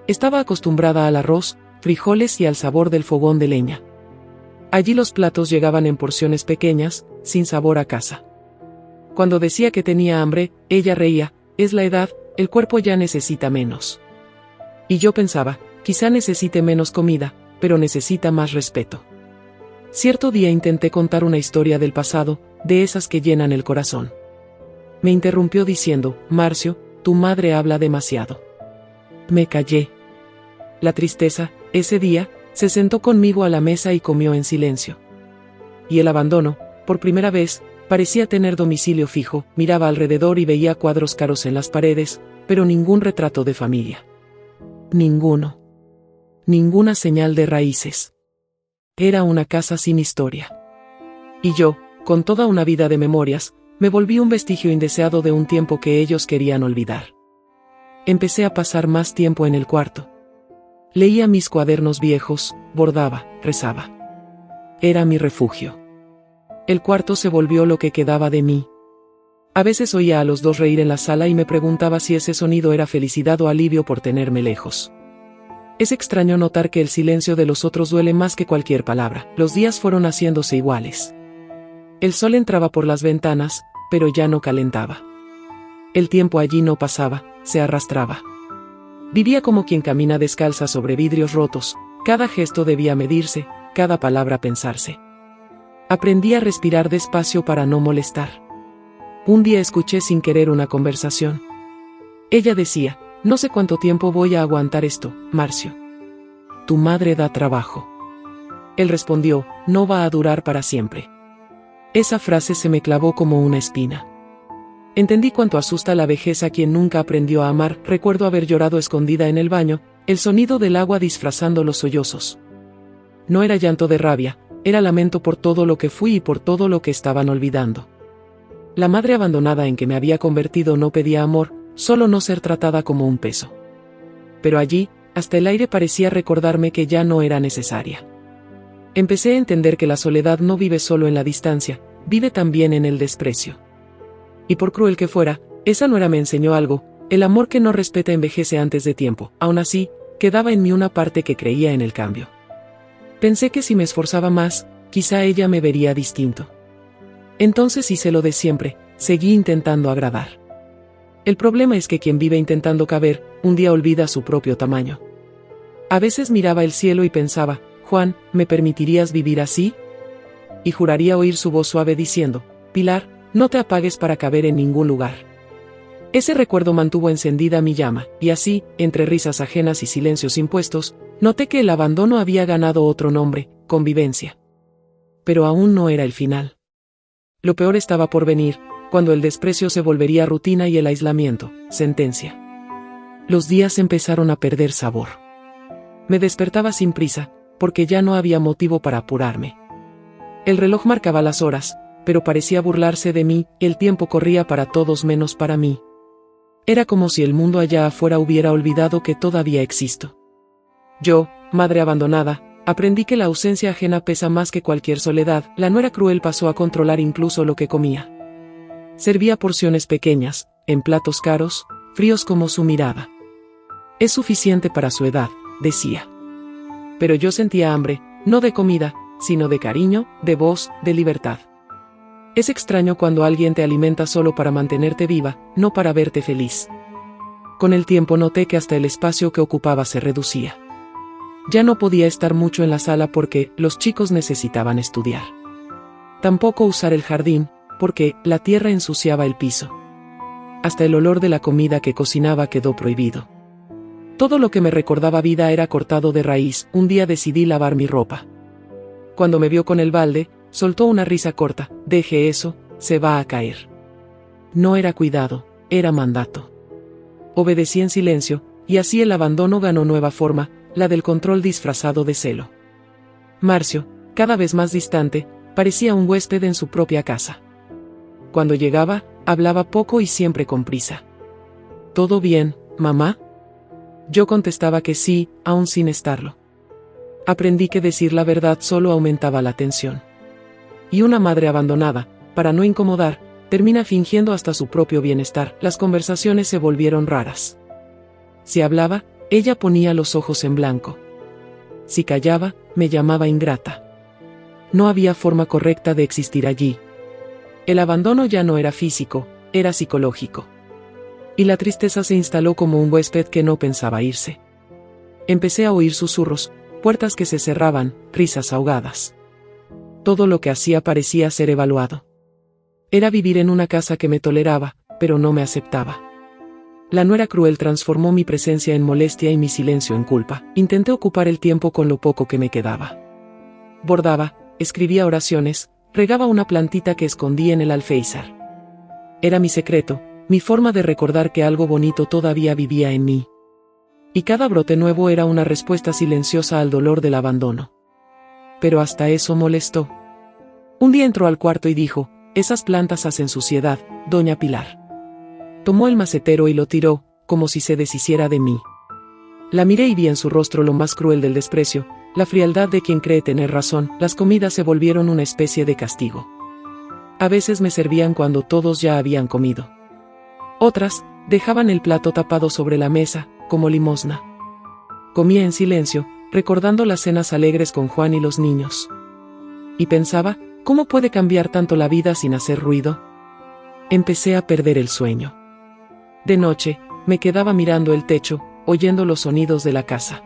Estaba acostumbrada al arroz, frijoles y al sabor del fogón de leña. Allí los platos llegaban en porciones pequeñas, sin sabor a casa. Cuando decía que tenía hambre, ella reía: es la edad, el cuerpo ya necesita menos. Y yo pensaba: quizá necesite menos comida, pero necesita más respeto. Cierto día intenté contar una historia del pasado, de esas que llenan el corazón. Me interrumpió diciendo: Marcio, tu madre habla demasiado. Me callé. La tristeza, ese día, se sentó conmigo a la mesa y comió en silencio. Y el abandono, por primera vez, parecía tener domicilio fijo. Miraba alrededor y veía cuadros caros en las paredes, pero ningún retrato de familia. Ninguno. Ninguna señal de raíces. Era una casa sin historia. Y yo, con toda una vida de memorias, me volví un vestigio indeseado de un tiempo que ellos querían olvidar. Empecé a pasar más tiempo en el cuarto. Leía mis cuadernos viejos, bordaba, rezaba. Era mi refugio. El cuarto se volvió lo que quedaba de mí. A veces oía a los dos reír en la sala y me preguntaba si ese sonido era felicidad o alivio por tenerme lejos. Es extraño notar que el silencio de los otros duele más que cualquier palabra. Los días fueron haciéndose iguales. El sol entraba por las ventanas, pero ya no calentaba. El tiempo allí no pasaba, se arrastraba. Vivía como quien camina descalza sobre vidrios rotos. Cada gesto debía medirse, cada palabra pensarse. Aprendí a respirar despacio para no molestar. Un día escuché sin querer una conversación. Ella decía: no sé cuánto tiempo voy a aguantar esto, Marcio. Tu madre da trabajo. Él respondió: no va a durar para siempre. Esa frase se me clavó como una espina. Entendí cuánto asusta la vejez a quien nunca aprendió a amar. Recuerdo haber llorado escondida en el baño, el sonido del agua disfrazando los sollozos. No era llanto de rabia, era lamento por todo lo que fui y por todo lo que estaban olvidando. La madre abandonada en que me había convertido no pedía amor, solo no ser tratada como un peso. Pero allí, hasta el aire parecía recordarme que ya no era necesaria. Empecé a entender que la soledad no vive solo en la distancia, vive también en el desprecio. Y por cruel que fuera, esa nuera me enseñó algo: el amor que no respeta envejece antes de tiempo. Aún así, quedaba en mí una parte que creía en el cambio. Pensé que si me esforzaba más, quizá ella me vería distinto. Entonces hice lo de siempre, seguí intentando agradar. El problema es que quien vive intentando caber, un día olvida su propio tamaño. A veces miraba el cielo y pensaba: Juan, ¿me permitirías vivir así? Y juraría oír su voz suave diciendo: Pilar, no te apagues para caber en ningún lugar. Ese recuerdo mantuvo encendida mi llama, y así, entre risas ajenas y silencios impuestos, noté que el abandono había ganado otro nombre: convivencia. Pero aún no era el final. Lo peor estaba por venir, cuando el desprecio se volvería rutina y el aislamiento, sentencia. Los días empezaron a perder sabor. Me despertaba sin prisa, porque ya no había motivo para apurarme. El reloj marcaba las horas, pero parecía burlarse de mí. El tiempo corría para todos menos para mí. Era como si el mundo allá afuera hubiera olvidado que todavía existo. Yo, madre abandonada, aprendí que la ausencia ajena pesa más que cualquier soledad. La nuera cruel pasó a controlar incluso lo que comía. Servía porciones pequeñas, en platos caros, fríos como su mirada. Es suficiente para su edad, decía. Pero yo sentía hambre, no de comida, sino de cariño, de voz, de libertad. Es extraño cuando alguien te alimenta solo para mantenerte viva, no para verte feliz. Con el tiempo noté que hasta el espacio que ocupaba se reducía. Ya no podía estar mucho en la sala porque los chicos necesitaban estudiar. Tampoco usar el jardín, porque la tierra ensuciaba el piso. Hasta el olor de la comida que cocinaba quedó prohibido. Todo lo que me recordaba vida era cortado de raíz. Un día decidí lavar mi ropa. Cuando me vio con el balde, soltó una risa corta: deje eso, se va a caer. No era cuidado, era mandato. Obedecí en silencio, y así el abandono ganó nueva forma, la del control disfrazado de celo. Marcio, cada vez más distante, parecía un huésped en su propia casa. Cuando llegaba, hablaba poco y siempre con prisa. ¿Todo bien, mamá? Yo contestaba que sí, aún sin estarlo. Aprendí que decir la verdad solo aumentaba la tensión. Y una madre abandonada, para no incomodar, termina fingiendo hasta su propio bienestar. Las conversaciones se volvieron raras. Si hablaba, ella ponía los ojos en blanco. Si callaba, me llamaba ingrata. No había forma correcta de existir allí. El abandono ya no era físico, era psicológico. Y la tristeza se instaló como un huésped que no pensaba irse. Empecé a oír susurros, puertas que se cerraban, risas ahogadas. Todo lo que hacía parecía ser evaluado. Era vivir en una casa que me toleraba, pero no me aceptaba. La nuera cruel transformó mi presencia en molestia y mi silencio en culpa. Intenté ocupar el tiempo con lo poco que me quedaba. Bordaba, escribía oraciones, regaba una plantita que escondí en el alféizar. Era mi secreto, mi forma de recordar que algo bonito todavía vivía en mí. Y cada brote nuevo era una respuesta silenciosa al dolor del abandono. Pero hasta eso molestó. Un día entró al cuarto y dijo: esas plantas hacen suciedad, doña Pilar. Tomó el macetero y lo tiró, como si se deshiciera de mí. La miré y vi en su rostro lo más cruel del desprecio, la frialdad de quien cree tener razón. Las comidas se volvieron una especie de castigo. A veces me servían cuando todos ya habían comido. Otras, dejaban el plato tapado sobre la mesa, como limosna. comía en silencio, recordando las cenas alegres con Juan y los niños. Y pensaba, ¿cómo puede cambiar tanto la vida sin hacer ruido? Empecé a perder el sueño. De noche, me quedaba mirando el techo, oyendo los sonidos de la casa.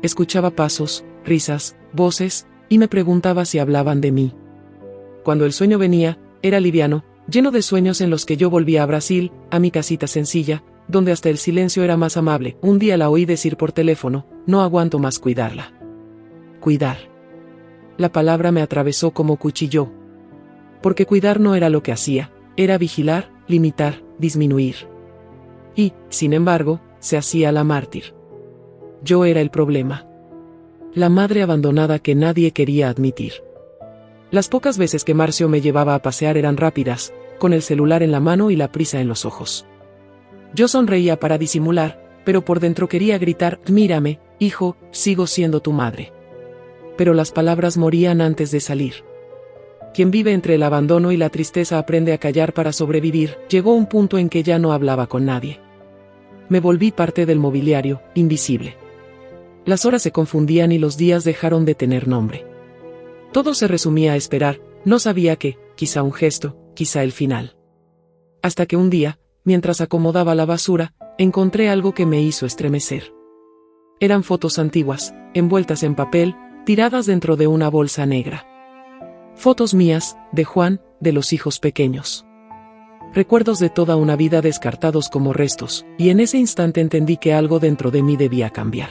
Escuchaba pasos, risas, voces, y me preguntaba si hablaban de mí. Cuando el sueño venía, era liviano, lleno de sueños en los que yo volvía a Brasil, a mi casita sencilla, donde hasta el silencio era más amable. Un día la oí decir por teléfono, no aguanto más cuidarla. Cuidar. La palabra me atravesó como cuchillo. Porque cuidar no era lo que hacía, era vigilar, limitar, disminuir. Y, sin embargo, se hacía la mártir. Yo era el problema. La madre abandonada que nadie quería admitir. Las pocas veces que Marcio me llevaba a pasear eran rápidas, con el celular en la mano y la prisa en los ojos. Yo sonreía para disimular, pero por dentro quería gritar, mírame, hijo, sigo siendo tu madre. Pero las palabras morían antes de salir. Quien vive entre el abandono y la tristeza aprende a callar para sobrevivir. Llegó un punto en que ya no hablaba con nadie. Me volví parte del mobiliario, invisible. Las horas se confundían y los días dejaron de tener nombre. Todo se resumía a esperar, no sabía qué, quizá un gesto, quizá el final. Hasta que un día, mientras acomodaba la basura, encontré algo que me hizo estremecer. Eran fotos antiguas, envueltas en papel, tiradas dentro de una bolsa negra. Fotos mías, de Juan, de los hijos pequeños. Recuerdos de toda una vida descartados como restos, y en ese instante entendí que algo dentro de mí debía cambiar.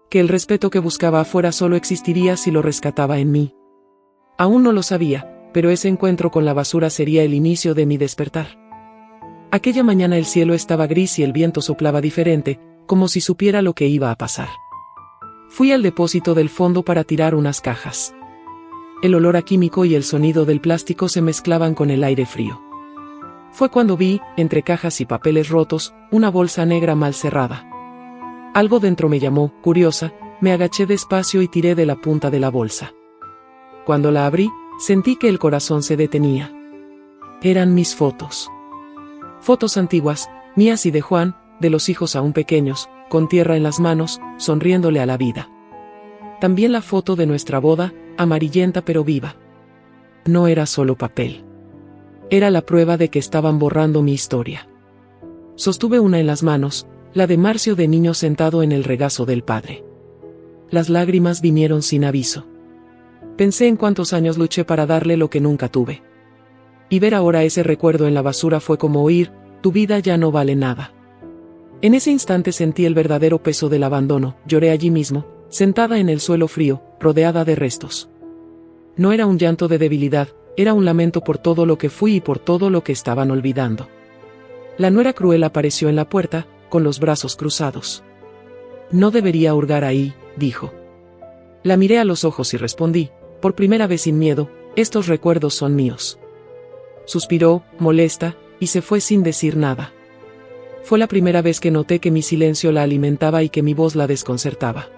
Que el respeto que buscaba afuera solo existiría si lo rescataba en mí. Aún no lo sabía, pero ese encuentro con la basura sería el inicio de mi despertar. Aquella mañana el cielo estaba gris y el viento soplaba diferente, como si supiera lo que iba a pasar. Fui al depósito del fondo para tirar unas cajas. El olor a químico y el sonido del plástico se mezclaban con el aire frío. Fue cuando vi, entre cajas y papeles rotos, una bolsa negra mal cerrada. Algo dentro me llamó, curiosa, me agaché despacio y tiré de la punta de la bolsa. Cuando la abrí, sentí que el corazón se detenía. Eran mis fotos. Fotos antiguas, mías y de Juan, de los hijos aún pequeños, con tierra en las manos, sonriéndole a la vida. También la foto de nuestra boda, amarillenta pero viva. No era solo papel. Era la prueba de que estaban borrando mi historia. Sostuve una en las manos, la de Marcio de niño sentado en el regazo del padre. Las lágrimas vinieron sin aviso. Pensé en cuántos años luché para darle lo que nunca tuve. Y ver ahora ese recuerdo en la basura fue como oír, tu vida ya no vale nada. En ese instante sentí el verdadero peso del abandono, lloré allí mismo, sentada en el suelo frío, rodeada de restos. No era un llanto de debilidad, era un lamento por todo lo que fui y por todo lo que estaban olvidando. La nuera cruel apareció en la puerta, con los brazos cruzados. No debería hurgar ahí, dijo. La miré a los ojos y respondí, por primera vez sin miedo, estos recuerdos son míos. Suspiró, molesta, y se fue sin decir nada. Fue la primera vez que noté que mi silencio la alimentaba y que mi voz la desconcertaba.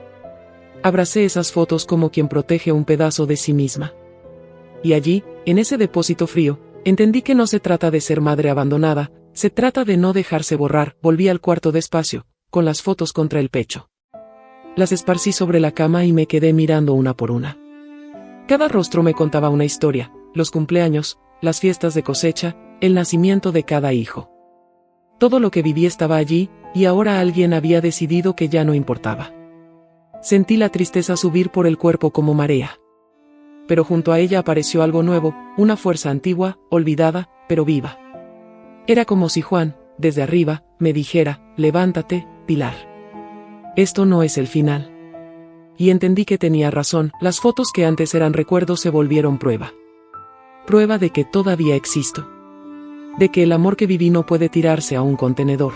Abracé esas fotos como quien protege un pedazo de sí misma. Y allí, en ese depósito frío, entendí que no se trata de ser madre abandonada, se trata de no dejarse borrar. Volví al cuarto despacio, con las fotos contra el pecho. Las esparcí sobre la cama y me quedé mirando una por una. Cada rostro me contaba una historia, los cumpleaños, las fiestas de cosecha, el nacimiento de cada hijo. Todo lo que viví estaba allí, y ahora alguien había decidido que ya no importaba. Sentí la tristeza subir por el cuerpo como marea. Pero junto a ella apareció algo nuevo, una fuerza antigua, olvidada, pero viva. Era como si Juan, desde arriba, me dijera, levántate, Pilar. Esto no es el final. Y entendí que tenía razón, las fotos que antes eran recuerdos se volvieron prueba. Prueba de que todavía existo. De que el amor que viví no puede tirarse a un contenedor.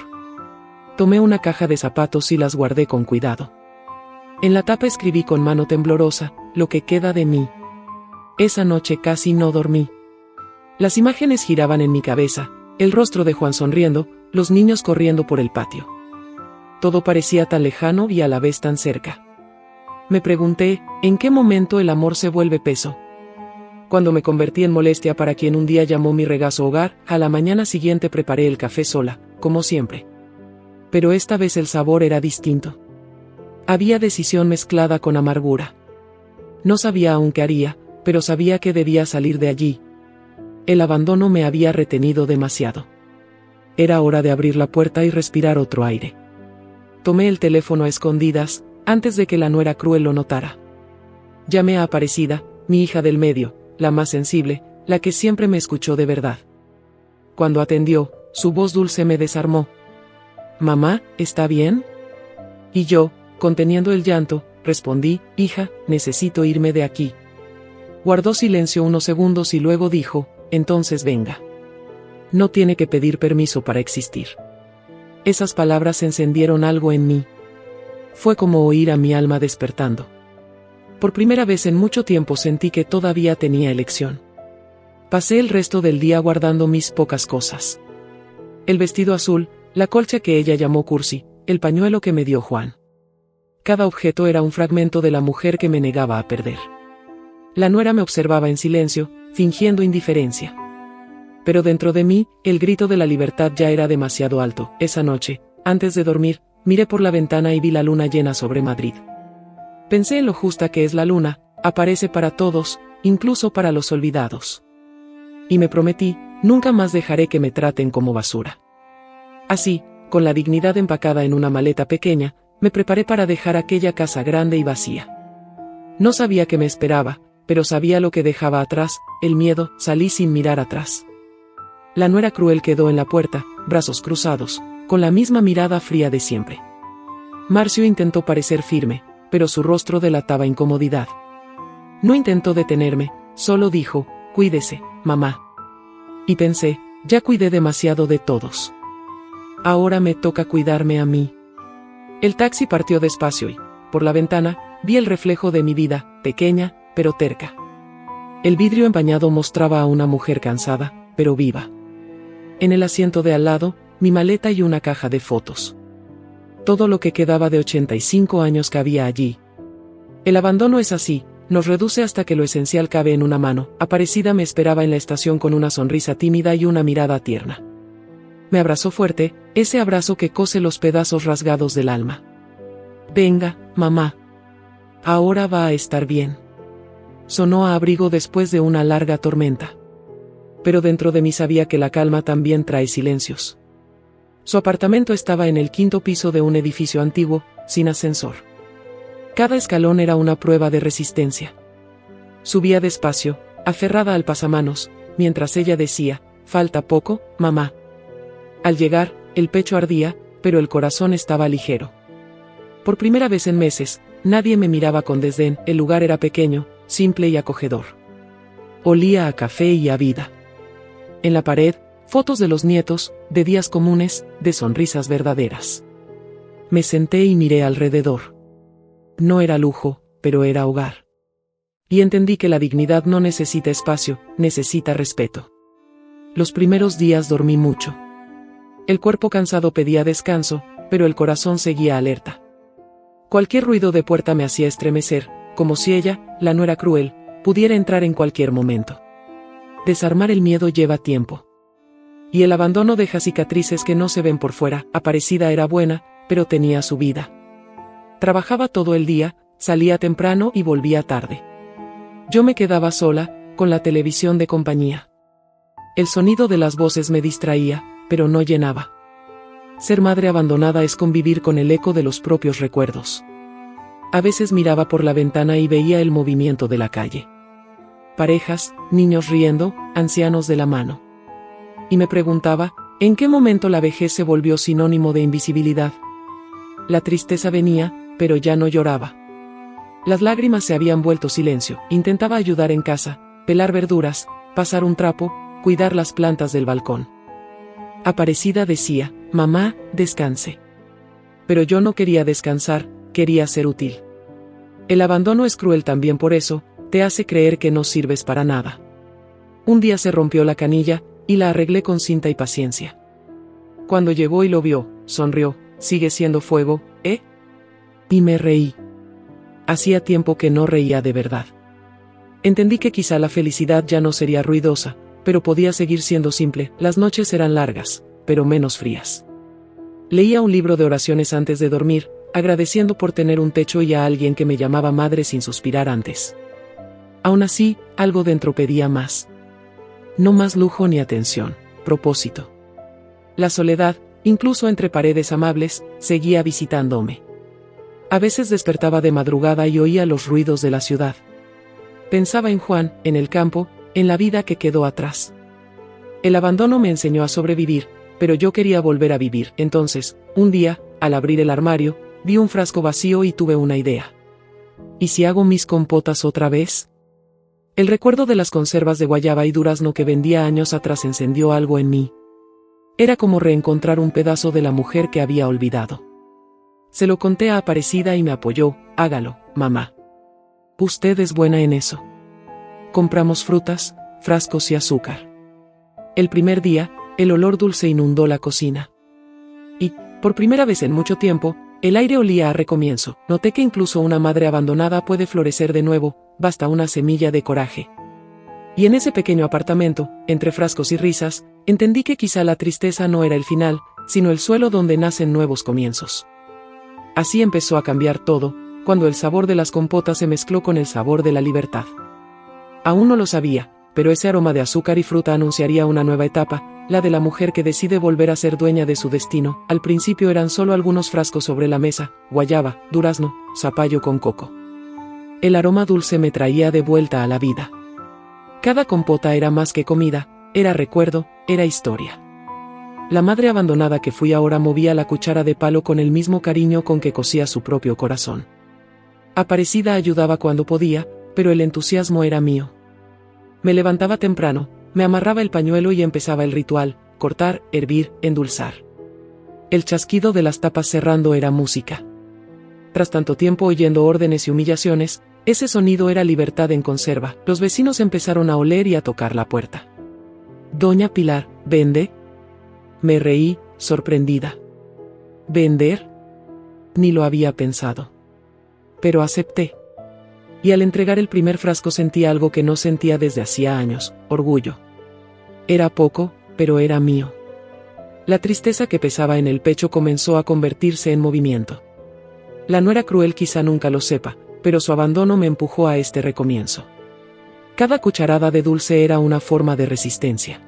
Tomé una caja de zapatos y las guardé con cuidado. En la tapa escribí con mano temblorosa, lo que queda de mí. Esa noche casi no dormí. Las imágenes giraban en mi cabeza, el rostro de Juan sonriendo, los niños corriendo por el patio. Todo parecía tan lejano y a la vez tan cerca. Me pregunté, ¿en qué momento el amor se vuelve peso? Cuando me convertí en molestia para quien un día llamó mi regazo hogar, a la mañana siguiente preparé el café sola, como siempre. Pero esta vez el sabor era distinto. Había decisión mezclada con amargura. No sabía aún qué haría, pero sabía que debía salir de allí. El abandono me había retenido demasiado. Era hora de abrir la puerta y respirar otro aire. Tomé el teléfono a escondidas, antes de que la nuera cruel lo notara. Llamé a Aparecida, mi hija del medio, la más sensible, la que siempre me escuchó de verdad. Cuando atendió, su voz dulce me desarmó. «Mamá, ¿está bien?» Y yo, conteniendo el llanto, respondí: «Hija, necesito irme de aquí». Guardó silencio unos segundos y luego dijo: «Entonces venga. No tiene que pedir permiso para existir». Esas palabras encendieron algo en mí. Fue como oír a mi alma despertando. Por primera vez en mucho tiempo sentí que todavía tenía elección. Pasé el resto del día guardando mis pocas cosas. El vestido azul, la colcha que ella llamó cursi, el pañuelo que me dio Juan. Cada objeto era un fragmento de la mujer que me negaba a perder. La nuera me observaba en silencio, fingiendo indiferencia. Pero dentro de mí, el grito de la libertad ya era demasiado alto. Esa noche, antes de dormir, miré por la ventana y vi la luna llena sobre Madrid. Pensé en lo justa que es la luna, aparece para todos, incluso para los olvidados. Y me prometí, nunca más dejaré que me traten como basura. Así, con la dignidad empacada en una maleta pequeña, me preparé para dejar aquella casa grande y vacía. No sabía qué me esperaba, pero sabía lo que dejaba atrás: el miedo. Salí sin mirar atrás. La nuera cruel quedó en la puerta, brazos cruzados, con la misma mirada fría de siempre. Marcio intentó parecer firme, pero su rostro delataba incomodidad. No intentó detenerme, solo dijo: «Cuídese, mamá». Y pensé: ya cuidé demasiado de todos. Ahora me toca cuidarme a mí. El taxi partió despacio y, por la ventana, vi el reflejo de mi vida, pequeña, pero terca. El vidrio empañado mostraba a una mujer cansada, pero viva. En el asiento de al lado, mi maleta y una caja de fotos. Todo lo que quedaba de 85 años cabía allí. El abandono es así, nos reduce hasta que lo esencial cabe en una mano. Aparecida me esperaba en la estación con una sonrisa tímida y una mirada tierna. Me abrazó fuerte, ese abrazo que cose los pedazos rasgados del alma. «Venga, mamá. Ahora va a estar bien». Sonó a abrigo después de una larga tormenta. Pero dentro de mí sabía que la calma también trae silencios. Su apartamento estaba en el 5º piso de un edificio antiguo, sin ascensor. Cada escalón era una prueba de resistencia. Subía despacio, aferrada al pasamanos, mientras ella decía: «Falta poco, mamá». Al llegar, el pecho ardía, pero el corazón estaba ligero. Por primera vez en meses, nadie me miraba con desdén. El lugar era pequeño, simple y acogedor. Olía a café y a vida. En la pared, fotos de los nietos, de días comunes, de sonrisas verdaderas. Me senté y miré alrededor. No era lujo, pero era hogar. Y entendí que la dignidad no necesita espacio, necesita respeto. Los primeros días dormí mucho. El cuerpo cansado pedía descanso, pero el corazón seguía alerta. Cualquier ruido de puerta me hacía estremecer, como si ella, la nuera cruel, pudiera entrar en cualquier momento. Desarmar el miedo lleva tiempo. Y el abandono deja cicatrices que no se ven por fuera. Aparecida era buena, pero tenía su vida. Trabajaba todo el día, salía temprano y volvía tarde. Yo me quedaba sola, con la televisión de compañía. El sonido de las voces me distraía, pero no llenaba. Ser madre abandonada es convivir con el eco de los propios recuerdos. A veces miraba por la ventana y veía el movimiento de la calle. Parejas, niños riendo, ancianos de la mano. Y me preguntaba, ¿en qué momento la vejez se volvió sinónimo de invisibilidad? La tristeza venía, pero ya no lloraba. Las lágrimas se habían vuelto silencio. Intentaba ayudar en casa, pelar verduras, pasar un trapo, cuidar las plantas del balcón. Aparecida decía: «Mamá, descanse». Pero yo no quería descansar, quería ser útil. El abandono es cruel también por eso, te hace creer que no sirves para nada. Un día se rompió la canilla, y la arreglé con cinta y paciencia. Cuando llegó y lo vio, sonrió: «¿Sigue siendo fuego, eh?» Y me reí. Hacía tiempo que no reía de verdad. Entendí que quizá la felicidad ya no sería ruidosa, pero podía seguir siendo simple. Las noches eran largas, pero menos frías. Leía un libro de oraciones antes de dormir, agradeciendo por tener un techo y a alguien que me llamaba madre sin suspirar antes. Aún así, algo dentro pedía más. No más lujo ni atención, propósito. La soledad, incluso entre paredes amables, seguía visitándome. A veces despertaba de madrugada y oía los ruidos de la ciudad. Pensaba en Juan, en el campo, en la vida que quedó atrás. El abandono me enseñó a sobrevivir, pero yo quería volver a vivir. Entonces, un día, al abrir el armario, vi un frasco vacío y tuve una idea. ¿Y si hago mis compotas otra vez? El recuerdo de las conservas de guayaba y durazno que vendía años atrás encendió algo en mí. Era como reencontrar un pedazo de la mujer que había olvidado. Se lo conté a Aparecida y me apoyó. Hágalo, mamá. Usted es buena en eso. Compramos frutas, frascos y azúcar. El primer día, el olor dulce inundó la cocina. Y, por primera vez en mucho tiempo, el aire olía a recomienzo. Noté que incluso una madre abandonada puede florecer de nuevo, basta una semilla de coraje. Y en ese pequeño apartamento, entre frascos y risas, entendí que quizá la tristeza no era el final, sino el suelo donde nacen nuevos comienzos. Así empezó a cambiar todo, cuando el sabor de las compotas se mezcló con el sabor de la libertad. Aún no lo sabía, pero ese aroma de azúcar y fruta anunciaría una nueva etapa, la de la mujer que decide volver a ser dueña de su destino. Al principio eran solo algunos frascos sobre la mesa, guayaba, durazno, zapallo con coco. El aroma dulce me traía de vuelta a la vida. Cada compota era más que comida, era recuerdo, era historia. La madre abandonada que fui ahora movía la cuchara de palo con el mismo cariño con que cosía su propio corazón. Aparecida ayudaba cuando podía, pero el entusiasmo era mío. Me levantaba temprano, me amarraba el pañuelo y empezaba el ritual: cortar, hervir, endulzar. El chasquido de las tapas cerrando era música. Tras tanto tiempo oyendo órdenes y humillaciones, ese sonido era libertad en conserva. Los vecinos empezaron a oler y a tocar la puerta. «Doña Pilar, ¿vende?» Me reí, sorprendida. ¿Vender? Ni lo había pensado. Pero acepté. Y al entregar el primer frasco sentí algo que no sentía desde hacía años: orgullo. Era poco, pero era mío. La tristeza que pesaba en el pecho comenzó a convertirse en movimiento. La nuera cruel quizá nunca lo sepa, pero su abandono me empujó a este recomienzo. Cada cucharada de dulce era una forma de resistencia.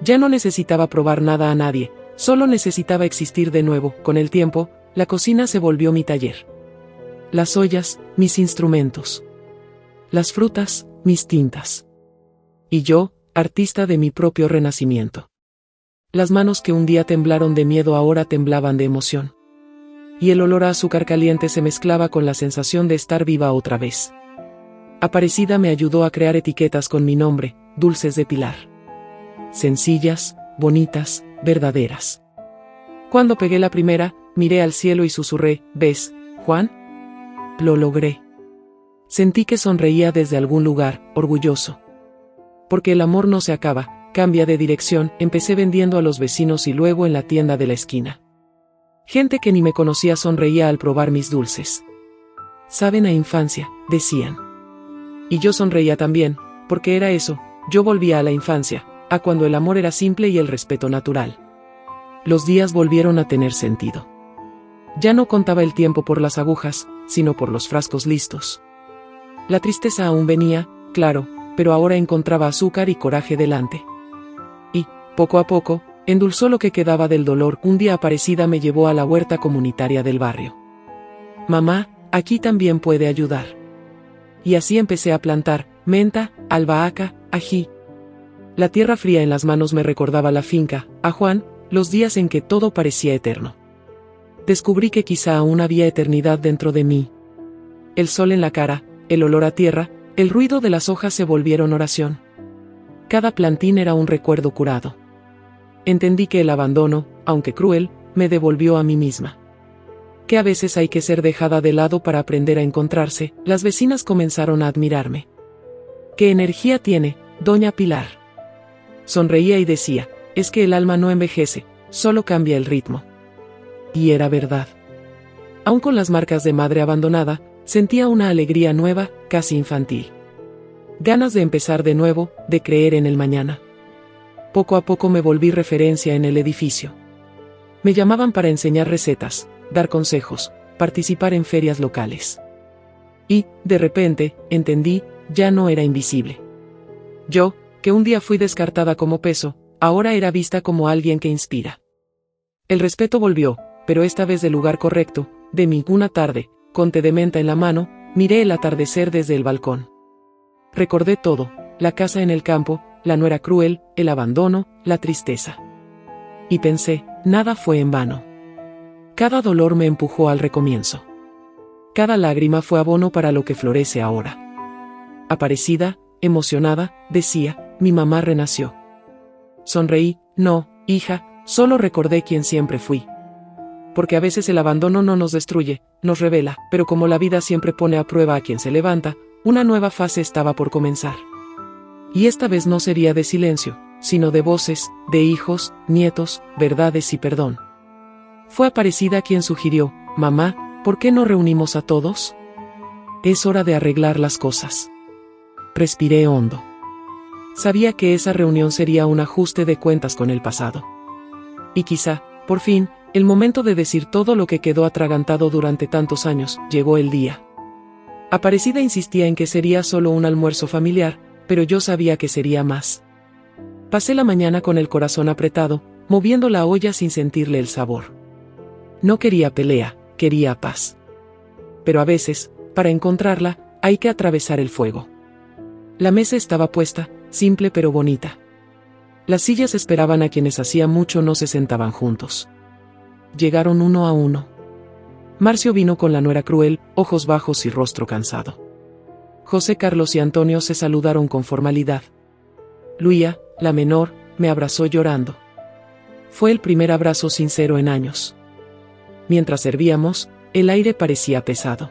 Ya no necesitaba probar nada a nadie, solo necesitaba existir de nuevo. Con el tiempo, la cocina se volvió mi taller. Las ollas, mis instrumentos. Las frutas, mis tintas. Y yo, artista de mi propio renacimiento. Las manos que un día temblaron de miedo ahora temblaban de emoción. Y el olor a azúcar caliente se mezclaba con la sensación de estar viva otra vez. Aparecida me ayudó a crear etiquetas con mi nombre: Dulces de Pilar. Sencillas, bonitas, verdaderas. Cuando pegué la primera, miré al cielo y susurré: ¿ves, Juan? Lo logré. Sentí que sonreía desde algún lugar, orgulloso. Porque el amor no se acaba, cambia de dirección. Empecé vendiendo a los vecinos y luego en la tienda de la esquina. Gente que ni me conocía sonreía al probar mis dulces. «Saben a infancia», decían. Y yo sonreía también, porque era eso, yo volvía a la infancia, a cuando el amor era simple y el respeto natural. Los días volvieron a tener sentido. Ya no contaba el tiempo por las agujas, sino por los frascos listos. La tristeza aún venía, claro, pero ahora encontraba azúcar y coraje delante. Y, poco a poco, endulzó lo que quedaba del dolor. Un día Aparecida me llevó a la huerta comunitaria del barrio. «Mamá, aquí también puede ayudar». Y así empecé a plantar menta, albahaca, ají. La tierra fría en las manos me recordaba la finca, a Juan, los días en que todo parecía eterno. Descubrí que quizá aún había eternidad dentro de mí. El sol en la cara, el olor a tierra, el ruido de las hojas se volvieron oración. Cada plantín era un recuerdo curado. Entendí que el abandono, aunque cruel, me devolvió a mí misma. Que a veces hay que ser dejada de lado para aprender a encontrarse. Las vecinas comenzaron a admirarme. «¿Qué energía tiene, doña Pilar?». Sonreía y decía: «Es que el alma no envejece, solo cambia el ritmo». Y era verdad. Aún con las marcas de madre abandonada, sentía una alegría nueva, casi infantil. Ganas de empezar de nuevo, de creer en el mañana. Poco a poco me volví referencia en el edificio. Me llamaban para enseñar recetas, dar consejos, participar en ferias locales. Y, de repente, entendí, ya no era invisible. Yo, que un día fui descartada como peso, ahora era vista como alguien que inspira. El respeto volvió, pero esta vez del lugar correcto. De mí una tarde, con té de menta en la mano, miré el atardecer desde el balcón. Recordé todo, la casa en el campo, la nuera cruel, el abandono, la tristeza. Y pensé, nada fue en vano. Cada dolor me empujó al recomienzo. Cada lágrima fue abono para lo que florece ahora. Aparecida, emocionada, decía, mi mamá renació. Sonreí, no, hija, solo recordé quién siempre fui. Porque a veces el abandono no nos destruye, nos revela, pero como la vida siempre pone a prueba a quien se levanta, una nueva fase estaba por comenzar. Y esta vez no sería de silencio, sino de voces, de hijos, nietos, verdades y perdón. Fue Aparecida quien sugirió, mamá, ¿por qué no reunimos a todos? Es hora de arreglar las cosas. Respiré hondo. Sabía que esa reunión sería un ajuste de cuentas con el pasado. Y quizá, por fin, el momento de decir todo lo que quedó atragantado durante tantos años, llegó el día. Aparecida insistía en que sería solo un almuerzo familiar, pero yo sabía que sería más. Pasé la mañana con el corazón apretado, moviendo la olla sin sentirle el sabor. No quería pelea, quería paz. Pero a veces, para encontrarla, hay que atravesar el fuego. La mesa estaba puesta, simple pero bonita. Las sillas esperaban a quienes hacía mucho no se sentaban juntos. Llegaron uno a uno. Marcio vino con la nuera cruel, ojos bajos y rostro cansado. José Carlos y Antonio se saludaron con formalidad. Luía, la menor, me abrazó llorando. Fue el primer abrazo sincero en años. Mientras servíamos, el aire parecía pesado.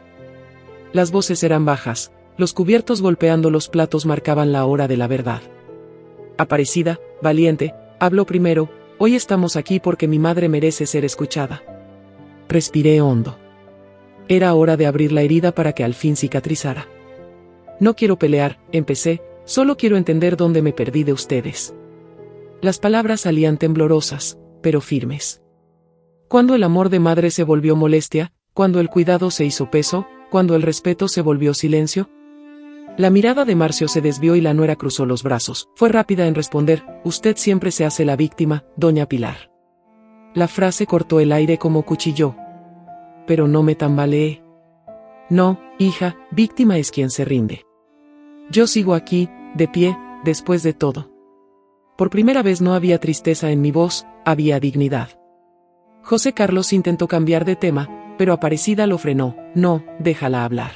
Las voces eran bajas, los cubiertos golpeando los platos marcaban la hora de la verdad. Aparecida, valiente, habló primero, hoy estamos aquí porque mi madre merece ser escuchada. Respiré hondo. Era hora de abrir la herida para que al fin cicatrizara. No quiero pelear, empecé, solo quiero entender dónde me perdí de ustedes. Las palabras salían temblorosas, pero firmes. Cuando el amor de madre se volvió molestia, cuando el cuidado se hizo peso, cuando el respeto se volvió silencio. La mirada de Marcio se desvió y la nuera cruzó los brazos. Fue rápida en responder, usted siempre se hace la víctima, doña Pilar. La frase cortó el aire como cuchillo. Pero no me tambaleé. No, hija, víctima es quien se rinde. Yo sigo aquí, de pie, después de todo. Por primera vez no había tristeza en mi voz, había dignidad. José Carlos intentó cambiar de tema, pero Aparecida lo frenó, no, déjala hablar.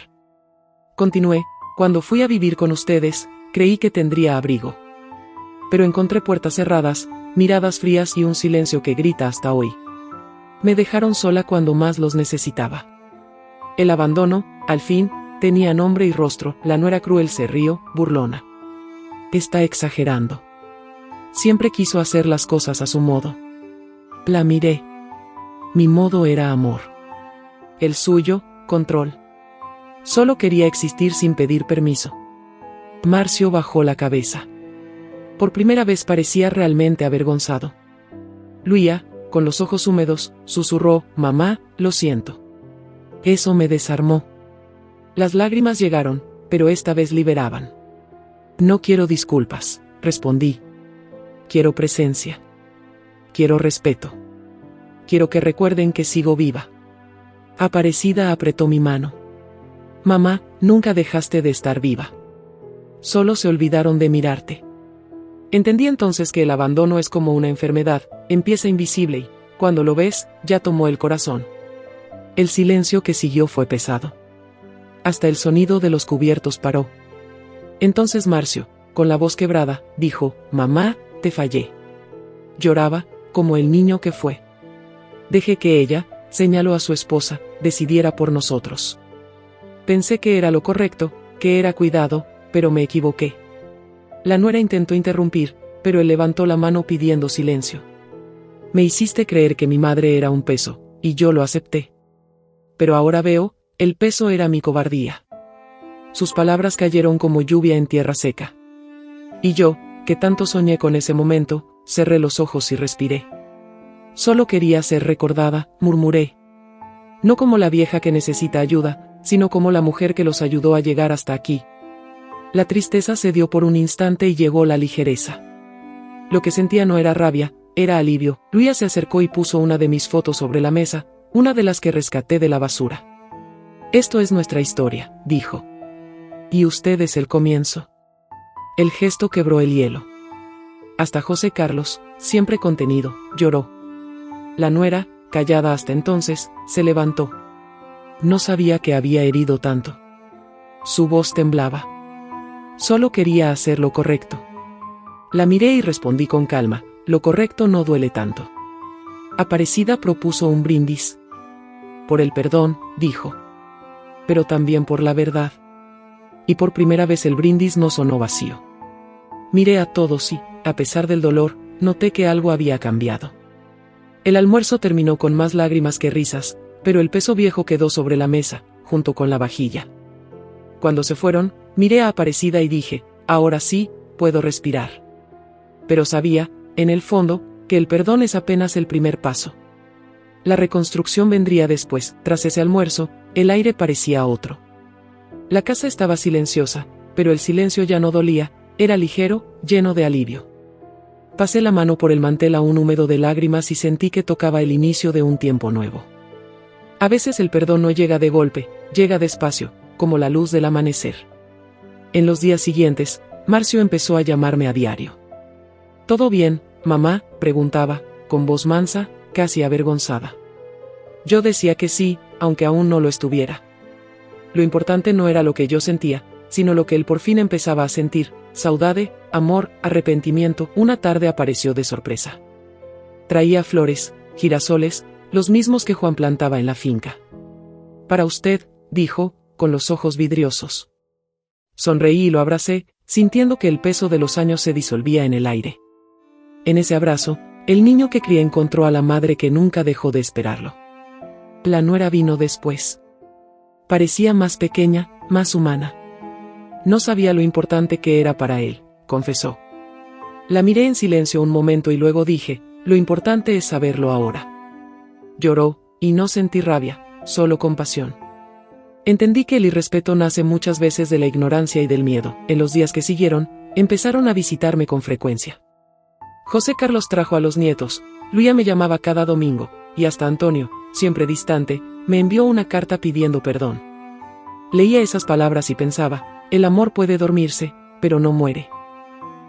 Continué, cuando fui a vivir con ustedes, creí que tendría abrigo. Pero encontré puertas cerradas, miradas frías y un silencio que grita hasta hoy. Me dejaron sola cuando más los necesitaba. El abandono, al fin, tenía nombre y rostro, la nuera cruel se rió, burlona. Está exagerando. Siempre quiso hacer las cosas a su modo. La miré. Mi modo era amor. El suyo, control. Solo quería existir sin pedir permiso. Marcio bajó la cabeza. Por primera vez parecía realmente avergonzado. Luía, con los ojos húmedos, susurró, mamá, lo siento. Eso me desarmó. Las lágrimas llegaron, pero esta vez liberaban. No quiero disculpas, respondí. Quiero presencia. Quiero respeto. Quiero que recuerden que sigo viva. Aparecida apretó mi mano. Mamá, nunca dejaste de estar viva. Solo se olvidaron de mirarte. Entendí entonces que el abandono es como una enfermedad, empieza invisible y, cuando lo ves, ya tomó el corazón. El silencio que siguió fue pesado. Hasta el sonido de los cubiertos paró. Entonces Marcio, con la voz quebrada, dijo, mamá, te fallé. Lloraba, como el niño que fue. Dejé que ella, señaló a su esposa, decidiera por nosotros. Pensé que era lo correcto, que era cuidado, pero me equivoqué. La nuera intentó interrumpir, pero él levantó la mano pidiendo silencio. Me hiciste creer que mi madre era un peso, y yo lo acepté. Pero ahora veo, el peso era mi cobardía. Sus palabras cayeron como lluvia en tierra seca. Y yo, que tanto soñé con ese momento, cerré los ojos y respiré. Solo quería ser recordada, murmuré. No como la vieja que necesita ayuda, sino como la mujer que los ayudó a llegar hasta aquí. La tristeza cedió por un instante y llegó la ligereza. Lo que sentía no era rabia, era alivio. Luisa se acercó y puso una de mis fotos sobre la mesa, una de las que rescaté de la basura. Esto es nuestra historia, dijo. Y usted es el comienzo. El gesto quebró el hielo. Hasta José Carlos, siempre contenido, lloró. La nuera, callada hasta entonces, se levantó. No sabía que había herido tanto. Su voz temblaba. Solo quería hacer lo correcto. La miré y respondí con calma, lo correcto no duele tanto. Aparecida propuso un brindis. Por el perdón, dijo. Pero también por la verdad. Y por primera vez el brindis no sonó vacío. Miré a todos y, a pesar del dolor, noté que algo había cambiado. El almuerzo terminó con más lágrimas que risas, pero el peso viejo quedó sobre la mesa, junto con la vajilla. Cuando se fueron, miré a Aparecida y dije, ahora sí, puedo respirar. Pero sabía, en el fondo, que el perdón es apenas el primer paso. La reconstrucción vendría después. Tras ese almuerzo, el aire parecía otro. La casa estaba silenciosa, pero el silencio ya no dolía, era ligero, lleno de alivio. Pasé la mano por el mantel aún húmedo de lágrimas y sentí que tocaba el inicio de un tiempo nuevo. A veces el perdón no llega de golpe, llega despacio, como la luz del amanecer. En los días siguientes, Marcio empezó a llamarme a diario. ¿Todo bien, mamá?, preguntaba, con voz mansa, casi avergonzada. Yo decía que sí, aunque aún no lo estuviera. Lo importante no era lo que yo sentía, sino lo que él por fin empezaba a sentir: saudade, amor, arrepentimiento. Una tarde apareció de sorpresa. Traía flores, girasoles, los mismos que Juan plantaba en la finca. Para usted, dijo, con los ojos vidriosos. Sonreí y lo abracé, sintiendo que el peso de los años se disolvía en el aire. En ese abrazo, el niño que crié encontró a la madre que nunca dejó de esperarlo. La nuera vino después. Parecía más pequeña, más humana. No sabía lo importante que era para él, confesó. La miré en silencio un momento y luego dije, lo importante es saberlo ahora. Lloró, y no sentí rabia, solo compasión. Entendí que el irrespeto nace muchas veces de la ignorancia y del miedo. En los días que siguieron, empezaron a visitarme con frecuencia. José Carlos trajo a los nietos, Luisa me llamaba cada domingo, y hasta Antonio, siempre distante, me envió una carta pidiendo perdón. Leía esas palabras y pensaba, el amor puede dormirse, pero no muere.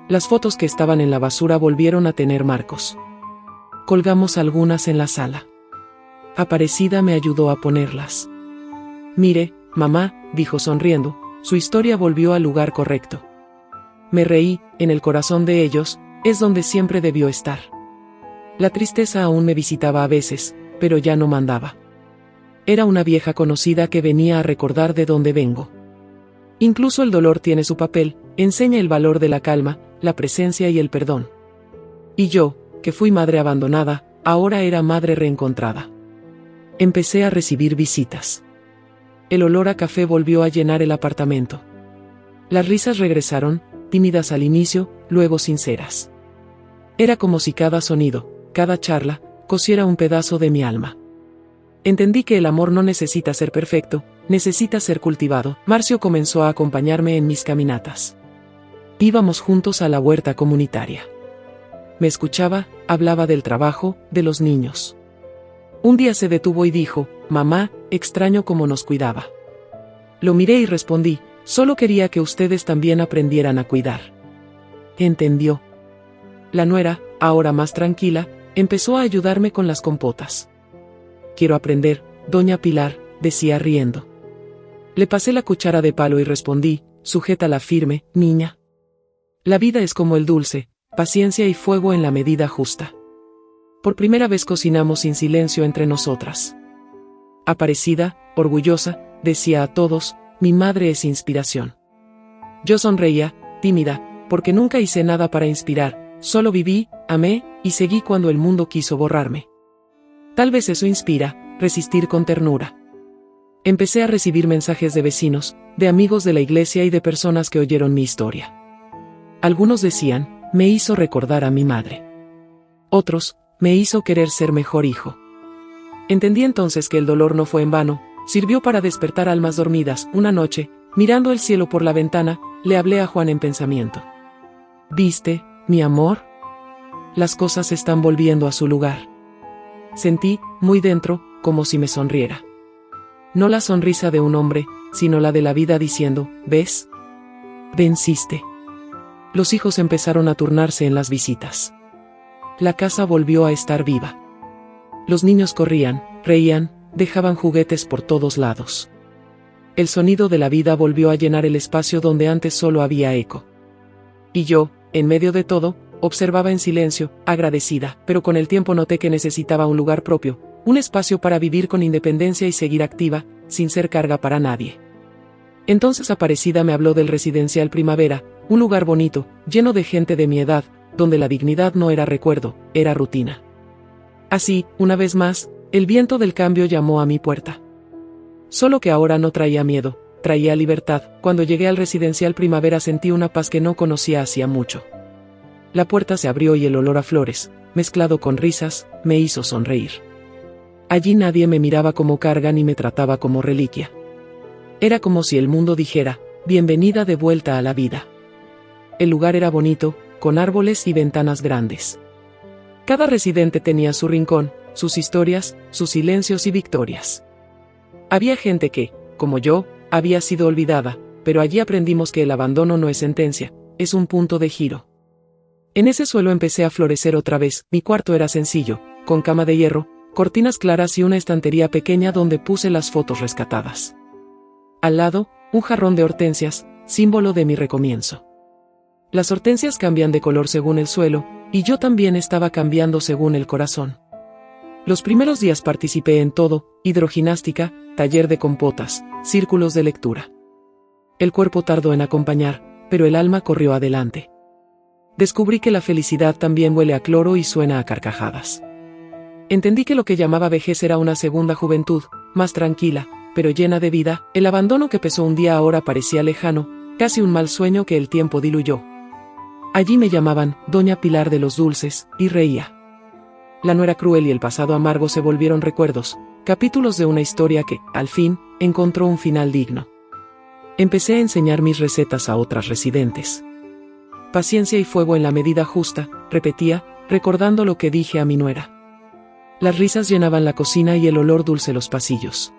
Las fotos que estaban en la basura volvieron a tener marcos. Colgamos algunas en la sala. Aparecida me ayudó a ponerlas. Mire, mamá, dijo sonriendo, su historia volvió al lugar correcto. Me reí, en el corazón de ellos, es donde siempre debió estar. La tristeza aún me visitaba a veces, pero ya no mandaba. Era una vieja conocida que venía a recordar de dónde vengo. Incluso el dolor tiene su papel, enseña el valor de la calma, la presencia y el perdón. Y yo, que fui madre abandonada, ahora era madre reencontrada. Empecé a recibir visitas. El olor a café volvió a llenar el apartamento. Las risas regresaron, tímidas al inicio, luego sinceras. Era como si cada sonido, cada charla, cosiera un pedazo de mi alma. Entendí que el amor no necesita ser perfecto, necesita ser cultivado. Marcio comenzó a acompañarme en mis caminatas. Íbamos juntos a la huerta comunitaria. Me escuchaba, hablaba del trabajo, de los niños. Un día se detuvo y dijo, mamá, extraño cómo nos cuidaba. Lo miré y respondí, solo quería que ustedes también aprendieran a cuidar. Entendió. La nuera, ahora más tranquila, empezó a ayudarme con las compotas. Quiero aprender, doña Pilar, decía riendo. Le pasé la cuchara de palo y respondí, sujétala firme, niña. La vida es como el dulce, paciencia y fuego en la medida justa. Por primera vez cocinamos sin silencio entre nosotras. Aparecida, orgullosa, decía a todos, mi madre es inspiración. Yo sonreía, tímida, porque nunca hice nada para inspirar, solo viví, amé, y seguí cuando el mundo quiso borrarme. Tal vez eso inspira, resistir con ternura. Empecé a recibir mensajes de vecinos, de amigos de la iglesia y de personas que oyeron mi historia. Algunos decían, me hizo recordar a mi madre. Otros, me hizo querer ser mejor hijo. Entendí entonces que el dolor no fue en vano, sirvió para despertar almas dormidas. Una noche, mirando el cielo por la ventana, le hablé a Juan en pensamiento. ¿Viste, mi amor? Las cosas están volviendo a su lugar. Sentí, muy dentro, como si me sonriera. No la sonrisa de un hombre, sino la de la vida diciendo, ¿ves? Venciste. Los hijos empezaron a turnarse en las visitas. La casa volvió a estar viva. Los niños corrían, reían, dejaban juguetes por todos lados. El sonido de la vida volvió a llenar el espacio donde antes solo había eco. Y yo, en medio de todo, observaba en silencio, agradecida, pero con el tiempo noté que necesitaba un lugar propio, un espacio para vivir con independencia y seguir activa, sin ser carga para nadie. Entonces Aparecida me habló del Residencial Primavera, un lugar bonito, lleno de gente de mi edad, donde la dignidad no era recuerdo, era rutina. Así, una vez más, el viento del cambio llamó a mi puerta. Solo que ahora no traía miedo, traía libertad. Cuando llegué al Residencial Primavera sentí una paz que no conocía hacía mucho. La puerta se abrió y el olor a flores, mezclado con risas, me hizo sonreír. Allí nadie me miraba como carga ni me trataba como reliquia. Era como si el mundo dijera, bienvenida de vuelta a la vida. El lugar era bonito, con árboles y ventanas grandes. Cada residente tenía su rincón, sus historias, sus silencios y victorias. Había gente que, como yo, había sido olvidada, pero allí aprendimos que el abandono no es sentencia, es un punto de giro. En ese suelo empecé a florecer otra vez. Mi cuarto era sencillo, con cama de hierro, cortinas claras y una estantería pequeña donde puse las fotos rescatadas. Al lado, un jarrón de hortensias, símbolo de mi recomienzo. Las hortensias cambian de color según el suelo, y yo también estaba cambiando según el corazón. Los primeros días participé en todo, hidroginástica, taller de compotas, círculos de lectura. El cuerpo tardó en acompañar, pero el alma corrió adelante. Descubrí que la felicidad también huele a cloro y suena a carcajadas. Entendí que lo que llamaba vejez era una segunda juventud, más tranquila, pero llena de vida. El abandono que pesó un día ahora parecía lejano, casi un mal sueño que el tiempo diluyó. Allí me llamaban Doña Pilar de los Dulces, y reía. La nuera cruel y el pasado amargo se volvieron recuerdos, capítulos de una historia que, al fin, encontró un final digno. Empecé a enseñar mis recetas a otras residentes. Paciencia y fuego en la medida justa, repetía, recordando lo que dije a mi nuera. Las risas llenaban la cocina y el olor dulce los pasillos.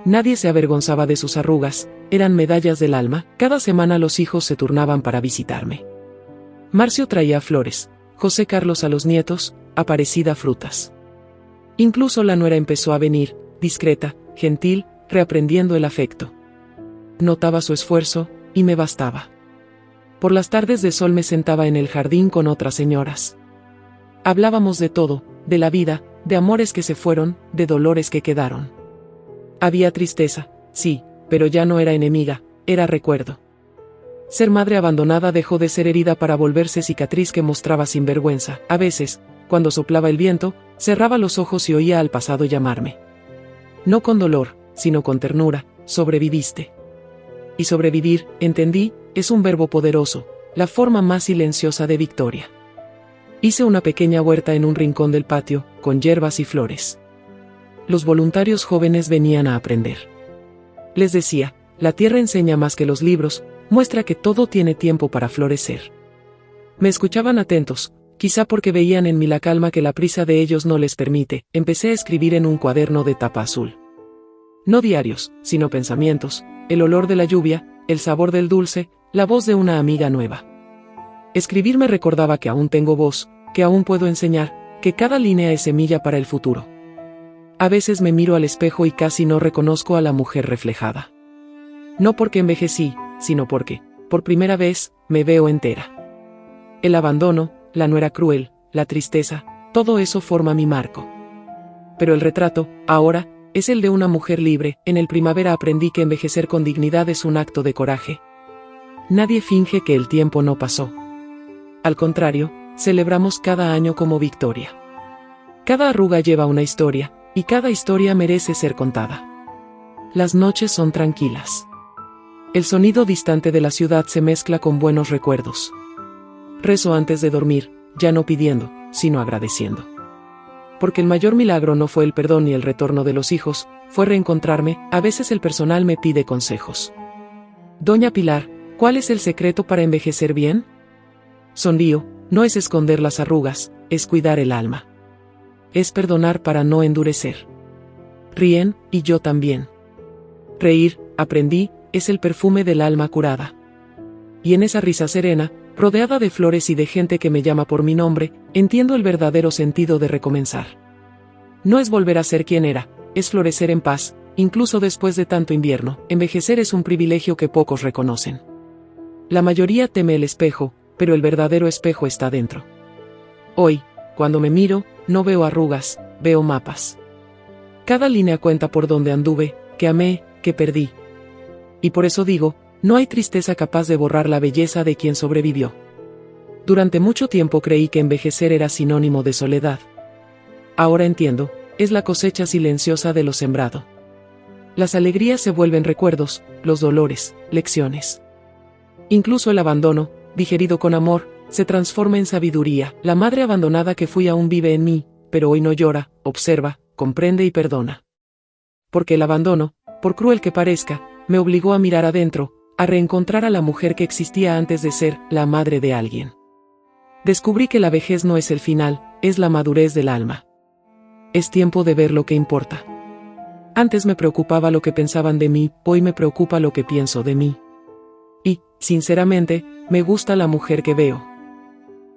Nadie se avergonzaba de sus arrugas, eran medallas del alma. Cada semana los hijos se turnaban para visitarme. Marcio traía flores, José Carlos a los nietos, Aparecida frutas. Incluso la nuera empezó a venir, discreta, gentil, reaprendiendo el afecto. Notaba su esfuerzo, y me bastaba. Por las tardes de sol me sentaba en el jardín con otras señoras. Hablábamos de todo, de la vida, de amores que se fueron, de dolores que quedaron. Había tristeza, sí, pero ya no era enemiga, era recuerdo. Ser madre abandonada dejó de ser herida para volverse cicatriz que mostraba sin vergüenza. A veces, cuando soplaba el viento, cerraba los ojos y oía al pasado llamarme. No con dolor, sino con ternura, sobreviviste. Y sobrevivir, entendí, es un verbo poderoso, la forma más silenciosa de victoria. Hice una pequeña huerta en un rincón del patio, con hierbas y flores. Los voluntarios jóvenes venían a aprender. Les decía, la tierra enseña más que los libros, muestra que todo tiene tiempo para florecer. Me escuchaban atentos, quizá porque veían en mí la calma que la prisa de ellos no les permite. Empecé a escribir en un cuaderno de tapa azul. No diarios, sino pensamientos, el olor de la lluvia, el sabor del dulce, la voz de una amiga nueva. Escribir me recordaba que aún tengo voz, que aún puedo enseñar, que cada línea es semilla para el futuro. A veces me miro al espejo y casi no reconozco a la mujer reflejada. No porque envejecí, sino porque, por primera vez, me veo entera. El abandono, la nuera cruel, la tristeza, todo eso forma mi marco. Pero el retrato, ahora, es el de una mujer libre. En el Primavera aprendí que envejecer con dignidad es un acto de coraje. Nadie finge que el tiempo no pasó. Al contrario, celebramos cada año como victoria. Cada arruga lleva una historia, y cada historia merece ser contada. Las noches son tranquilas. El sonido distante de la ciudad se mezcla con buenos recuerdos. Rezo antes de dormir, ya no pidiendo, sino agradeciendo. Porque el mayor milagro no fue el perdón ni el retorno de los hijos, fue reencontrarme. A veces el personal me pide consejos. Doña Pilar, ¿cuál es el secreto para envejecer bien? Sonrío, no es esconder las arrugas, es cuidar el alma. Es perdonar para no endurecer. Ríen, y yo también. Reír, aprendí, es el perfume del alma curada. Y en esa risa serena, rodeada de flores y de gente que me llama por mi nombre, entiendo el verdadero sentido de recomenzar. No es volver a ser quien era, es florecer en paz, incluso después de tanto invierno. Envejecer es un privilegio que pocos reconocen. La mayoría teme el espejo, pero el verdadero espejo está dentro. Hoy, cuando me miro, no veo arrugas, veo mapas. Cada línea cuenta por donde anduve, que amé, que perdí. Y por eso digo, no hay tristeza capaz de borrar la belleza de quien sobrevivió. Durante mucho tiempo creí que envejecer era sinónimo de soledad. Ahora entiendo, es la cosecha silenciosa de lo sembrado. Las alegrías se vuelven recuerdos, los dolores, lecciones. Incluso el abandono, digerido con amor, se transforma en sabiduría. La madre abandonada que fui aún vive en mí, pero hoy no llora, observa, comprende y perdona. Porque el abandono, por cruel que parezca, me obligó a mirar adentro, a reencontrar a la mujer que existía antes de ser la madre de alguien. Descubrí que la vejez no es el final, es la madurez del alma. Es tiempo de ver lo que importa. Antes me preocupaba lo que pensaban de mí, hoy me preocupa lo que pienso de mí. Y, sinceramente, me gusta la mujer que veo.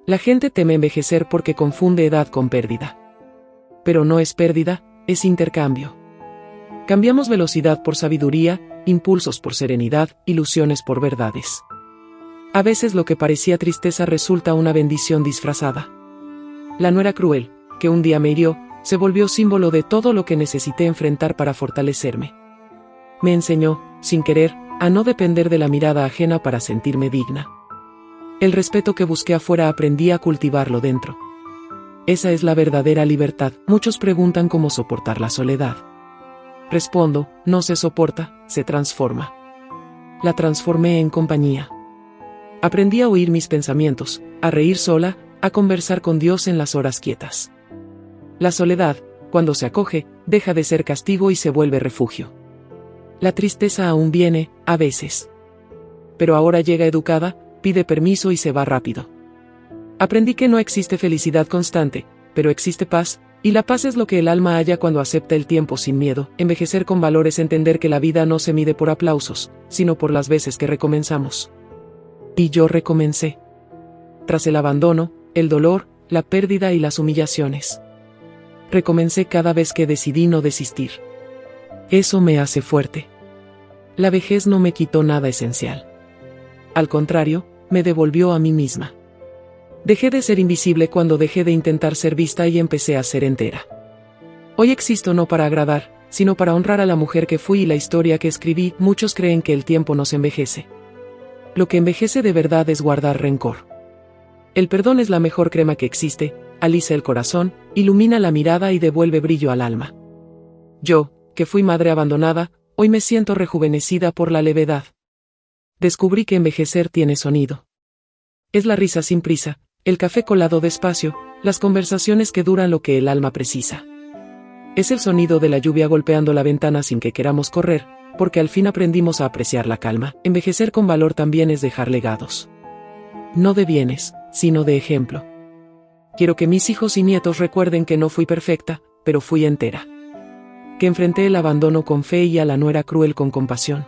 La gente teme envejecer porque confunde edad con pérdida. Pero no es pérdida, es intercambio. Cambiamos velocidad por sabiduría, impulsos por serenidad, ilusiones por verdades. A veces lo que parecía tristeza resulta una bendición disfrazada. La nuera cruel, que un día me hirió, se volvió símbolo de todo lo que necesité enfrentar para fortalecerme. Me enseñó, sin querer, a no depender de la mirada ajena para sentirme digna. El respeto que busqué afuera aprendí a cultivarlo dentro. Esa es la verdadera libertad. Muchos preguntan cómo soportar la soledad. Respondo, no se soporta, se transforma. La transformé en compañía. Aprendí a oír mis pensamientos, a reír sola, a conversar con Dios en las horas quietas. La soledad, cuando se acoge, deja de ser castigo y se vuelve refugio. La tristeza aún viene, a veces. Pero ahora llega educada, pide permiso y se va rápido. Aprendí que no existe felicidad constante, pero existe paz, y la paz es lo que el alma halla cuando acepta el tiempo sin miedo. Envejecer con valor es entender que la vida no se mide por aplausos, sino por las veces que recomenzamos. Y yo recomencé. Tras el abandono, el dolor, la pérdida y las humillaciones. Recomencé cada vez que decidí no desistir. Eso me hace fuerte. La vejez no me quitó nada esencial. Al contrario, me devolvió a mí misma. Dejé de ser invisible cuando dejé de intentar ser vista y empecé a ser entera. Hoy existo no para agradar, sino para honrar a la mujer que fui y la historia que escribí. Muchos creen que el tiempo nos envejece. Lo que envejece de verdad es guardar rencor. El perdón es la mejor crema que existe, alisa el corazón, ilumina la mirada y devuelve brillo al alma. Yo, que fui madre abandonada, hoy me siento rejuvenecida por la levedad. Descubrí que envejecer tiene sonido. Es la risa sin prisa, el café colado despacio, las conversaciones que duran lo que el alma precisa. Es el sonido de la lluvia golpeando la ventana sin que queramos correr, porque al fin aprendimos a apreciar la calma. Envejecer con valor también es dejar legados. No de bienes, sino de ejemplo. Quiero que mis hijos y nietos recuerden que no fui perfecta, pero fui entera. Que enfrenté el abandono con fe y a la nuera cruel con compasión.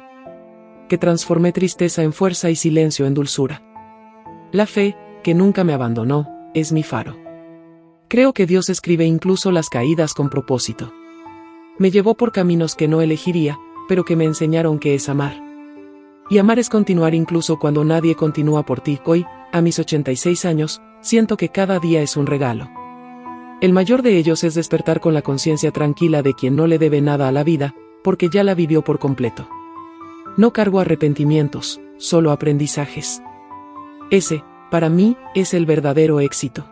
Que transformé tristeza en fuerza y silencio en dulzura. La fe, que nunca me abandonó, es mi faro. Creo que Dios escribe incluso las caídas con propósito. Me llevó por caminos que no elegiría, pero que me enseñaron que es amar. Y amar es continuar incluso cuando nadie continúa por ti. Hoy, a mis 86 años, siento que cada día es un regalo. El mayor de ellos es despertar con la conciencia tranquila de quien no le debe nada a la vida, porque ya la vivió por completo. No cargo arrepentimientos, solo aprendizajes. Ese, para mí, es el verdadero éxito.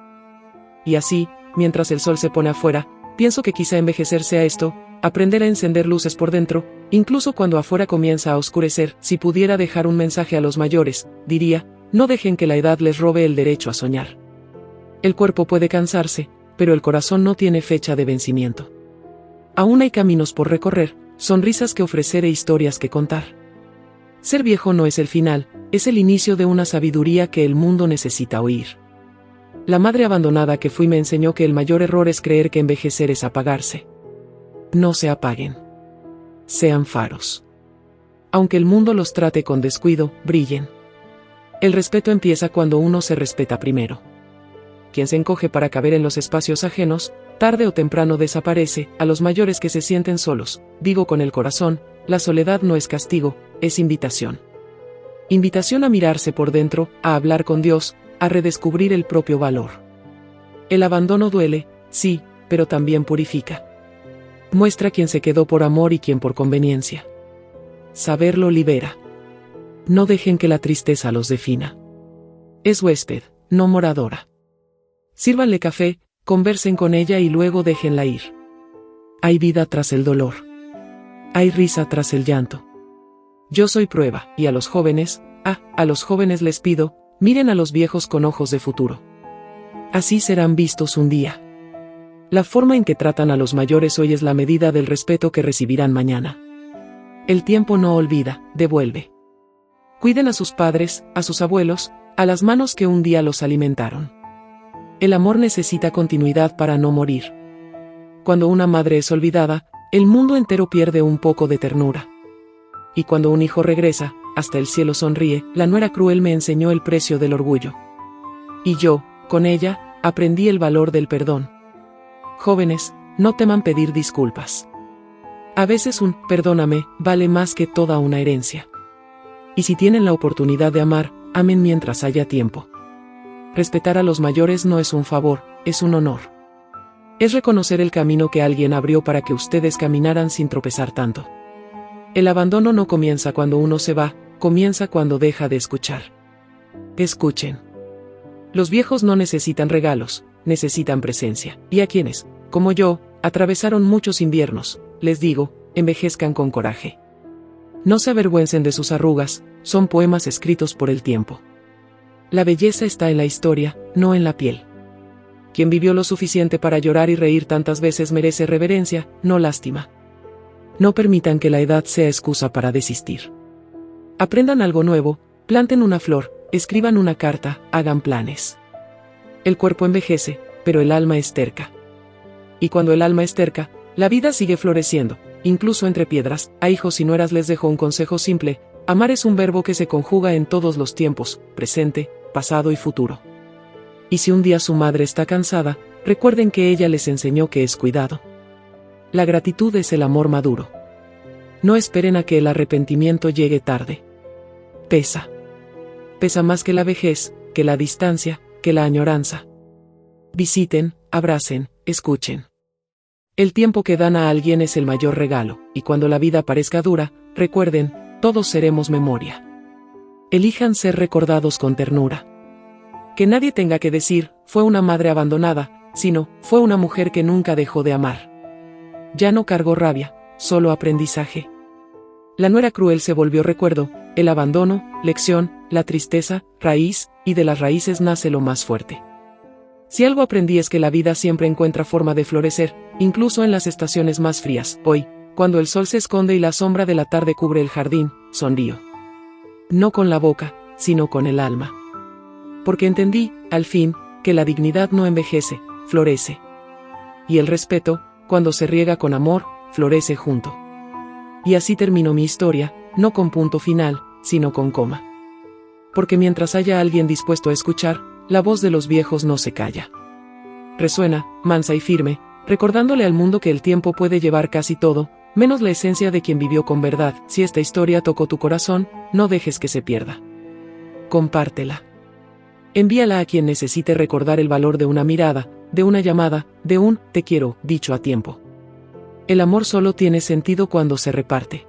Y así, mientras el sol se pone afuera, pienso que quizá envejecer sea esto, aprender a encender luces por dentro, incluso cuando afuera comienza a oscurecer. Si pudiera dejar un mensaje a los mayores, diría, no dejen que la edad les robe el derecho a soñar. El cuerpo puede cansarse, pero el corazón no tiene fecha de vencimiento. Aún hay caminos por recorrer, sonrisas que ofrecer e historias que contar. Ser viejo no es el final, es el inicio de una sabiduría que el mundo necesita oír. La madre abandonada que fui me enseñó que el mayor error es creer que envejecer es apagarse. No se apaguen. Sean faros. Aunque el mundo los trate con descuido, brillen. El respeto empieza cuando uno se respeta primero. Quien se encoge para caber en los espacios ajenos, tarde o temprano desaparece. A los mayores que se sienten solos, digo con el corazón, la soledad no es castigo, es invitación. Invitación a mirarse por dentro, a hablar con Dios, a redescubrir el propio valor. El abandono duele, sí, pero también purifica. Muestra quién se quedó por amor y quién por conveniencia. Saberlo libera. No dejen que la tristeza los defina. Es huésped, no moradora. Sírvanle café, conversen con ella y luego déjenla ir. Hay vida tras el dolor. Hay risa tras el llanto. Yo soy prueba, y a los jóvenes les pido, miren a los viejos con ojos de futuro. Así serán vistos un día. La forma en que tratan a los mayores hoy es la medida del respeto que recibirán mañana. El tiempo no olvida, devuelve. Cuiden a sus padres, a sus abuelos, a las manos que un día los alimentaron. El amor necesita continuidad para no morir. Cuando una madre es olvidada, el mundo entero pierde un poco de ternura. Y cuando un hijo regresa, hasta el cielo sonríe. La nuera cruel me enseñó el precio del orgullo. Y yo, con ella, aprendí el valor del perdón. Jóvenes, no teman pedir disculpas. A veces un "perdóname" vale más que toda una herencia. Y si tienen la oportunidad de amar, amen mientras haya tiempo. Respetar a los mayores no es un favor, es un honor. Es reconocer el camino que alguien abrió para que ustedes caminaran sin tropezar tanto. El abandono no comienza cuando uno se va, comienza cuando deja de escuchar. Escuchen. Los viejos no necesitan regalos, necesitan presencia. Y a quienes, como yo, atravesaron muchos inviernos, les digo, envejezcan con coraje. No se avergüencen de sus arrugas, son poemas escritos por el tiempo. La belleza está en la historia, no en la piel. Quien vivió lo suficiente para llorar y reír tantas veces merece reverencia, no lástima. No permitan que la edad sea excusa para desistir. Aprendan algo nuevo, planten una flor, escriban una carta, hagan planes. El cuerpo envejece, pero el alma es terca. Y cuando el alma es terca, la vida sigue floreciendo, incluso entre piedras. A hijos y nueras les dejo un consejo simple: amar es un verbo que se conjuga en todos los tiempos, presente, pasado y futuro. Y si un día su madre está cansada, recuerden que ella les enseñó que es cuidado. La gratitud es el amor maduro. No esperen a que el arrepentimiento llegue tarde. Pesa. Pesa más que la vejez, que la distancia, que la añoranza. Visiten, abracen, escuchen. El tiempo que dan a alguien es el mayor regalo, y cuando la vida parezca dura, recuerden, todos seremos memoria. Elijan ser recordados con ternura. Que nadie tenga que decir, fue una madre abandonada, sino, fue una mujer que nunca dejó de amar. Ya no cargó rabia, solo aprendizaje. La nuera cruel se volvió recuerdo, el abandono, lección, la tristeza, raíz, y de las raíces nace lo más fuerte. Si algo aprendí es que la vida siempre encuentra forma de florecer, incluso en las estaciones más frías. Hoy, cuando el sol se esconde y la sombra de la tarde cubre el jardín, sonrío. No con la boca, sino con el alma. Porque entendí, al fin, que la dignidad no envejece, florece. Y el respeto, cuando se riega con amor, florece junto. Y así termino mi historia, no con punto final, sino con coma. Porque mientras haya alguien dispuesto a escuchar, la voz de los viejos no se calla. Resuena, mansa y firme, recordándole al mundo que el tiempo puede llevar casi todo, menos la esencia de quien vivió con verdad. Si esta historia tocó tu corazón, no dejes que se pierda. Compártela. Envíala a quien necesite recordar el valor de una mirada, de una llamada, de un "te quiero" dicho a tiempo. El amor solo tiene sentido cuando se reparte.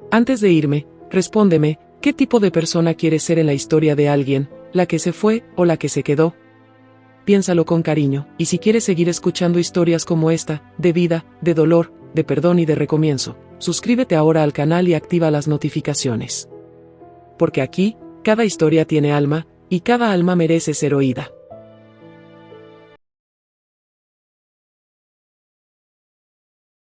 Antes de irme, respóndeme, ¿qué tipo de persona quieres ser en la historia de alguien, la que se fue o la que se quedó? Piénsalo con cariño, y si quieres seguir escuchando historias como esta, de vida, de dolor, de perdón y de recomienzo, suscríbete ahora al canal y activa las notificaciones. Porque aquí, cada historia tiene alma, y cada alma merece ser oída.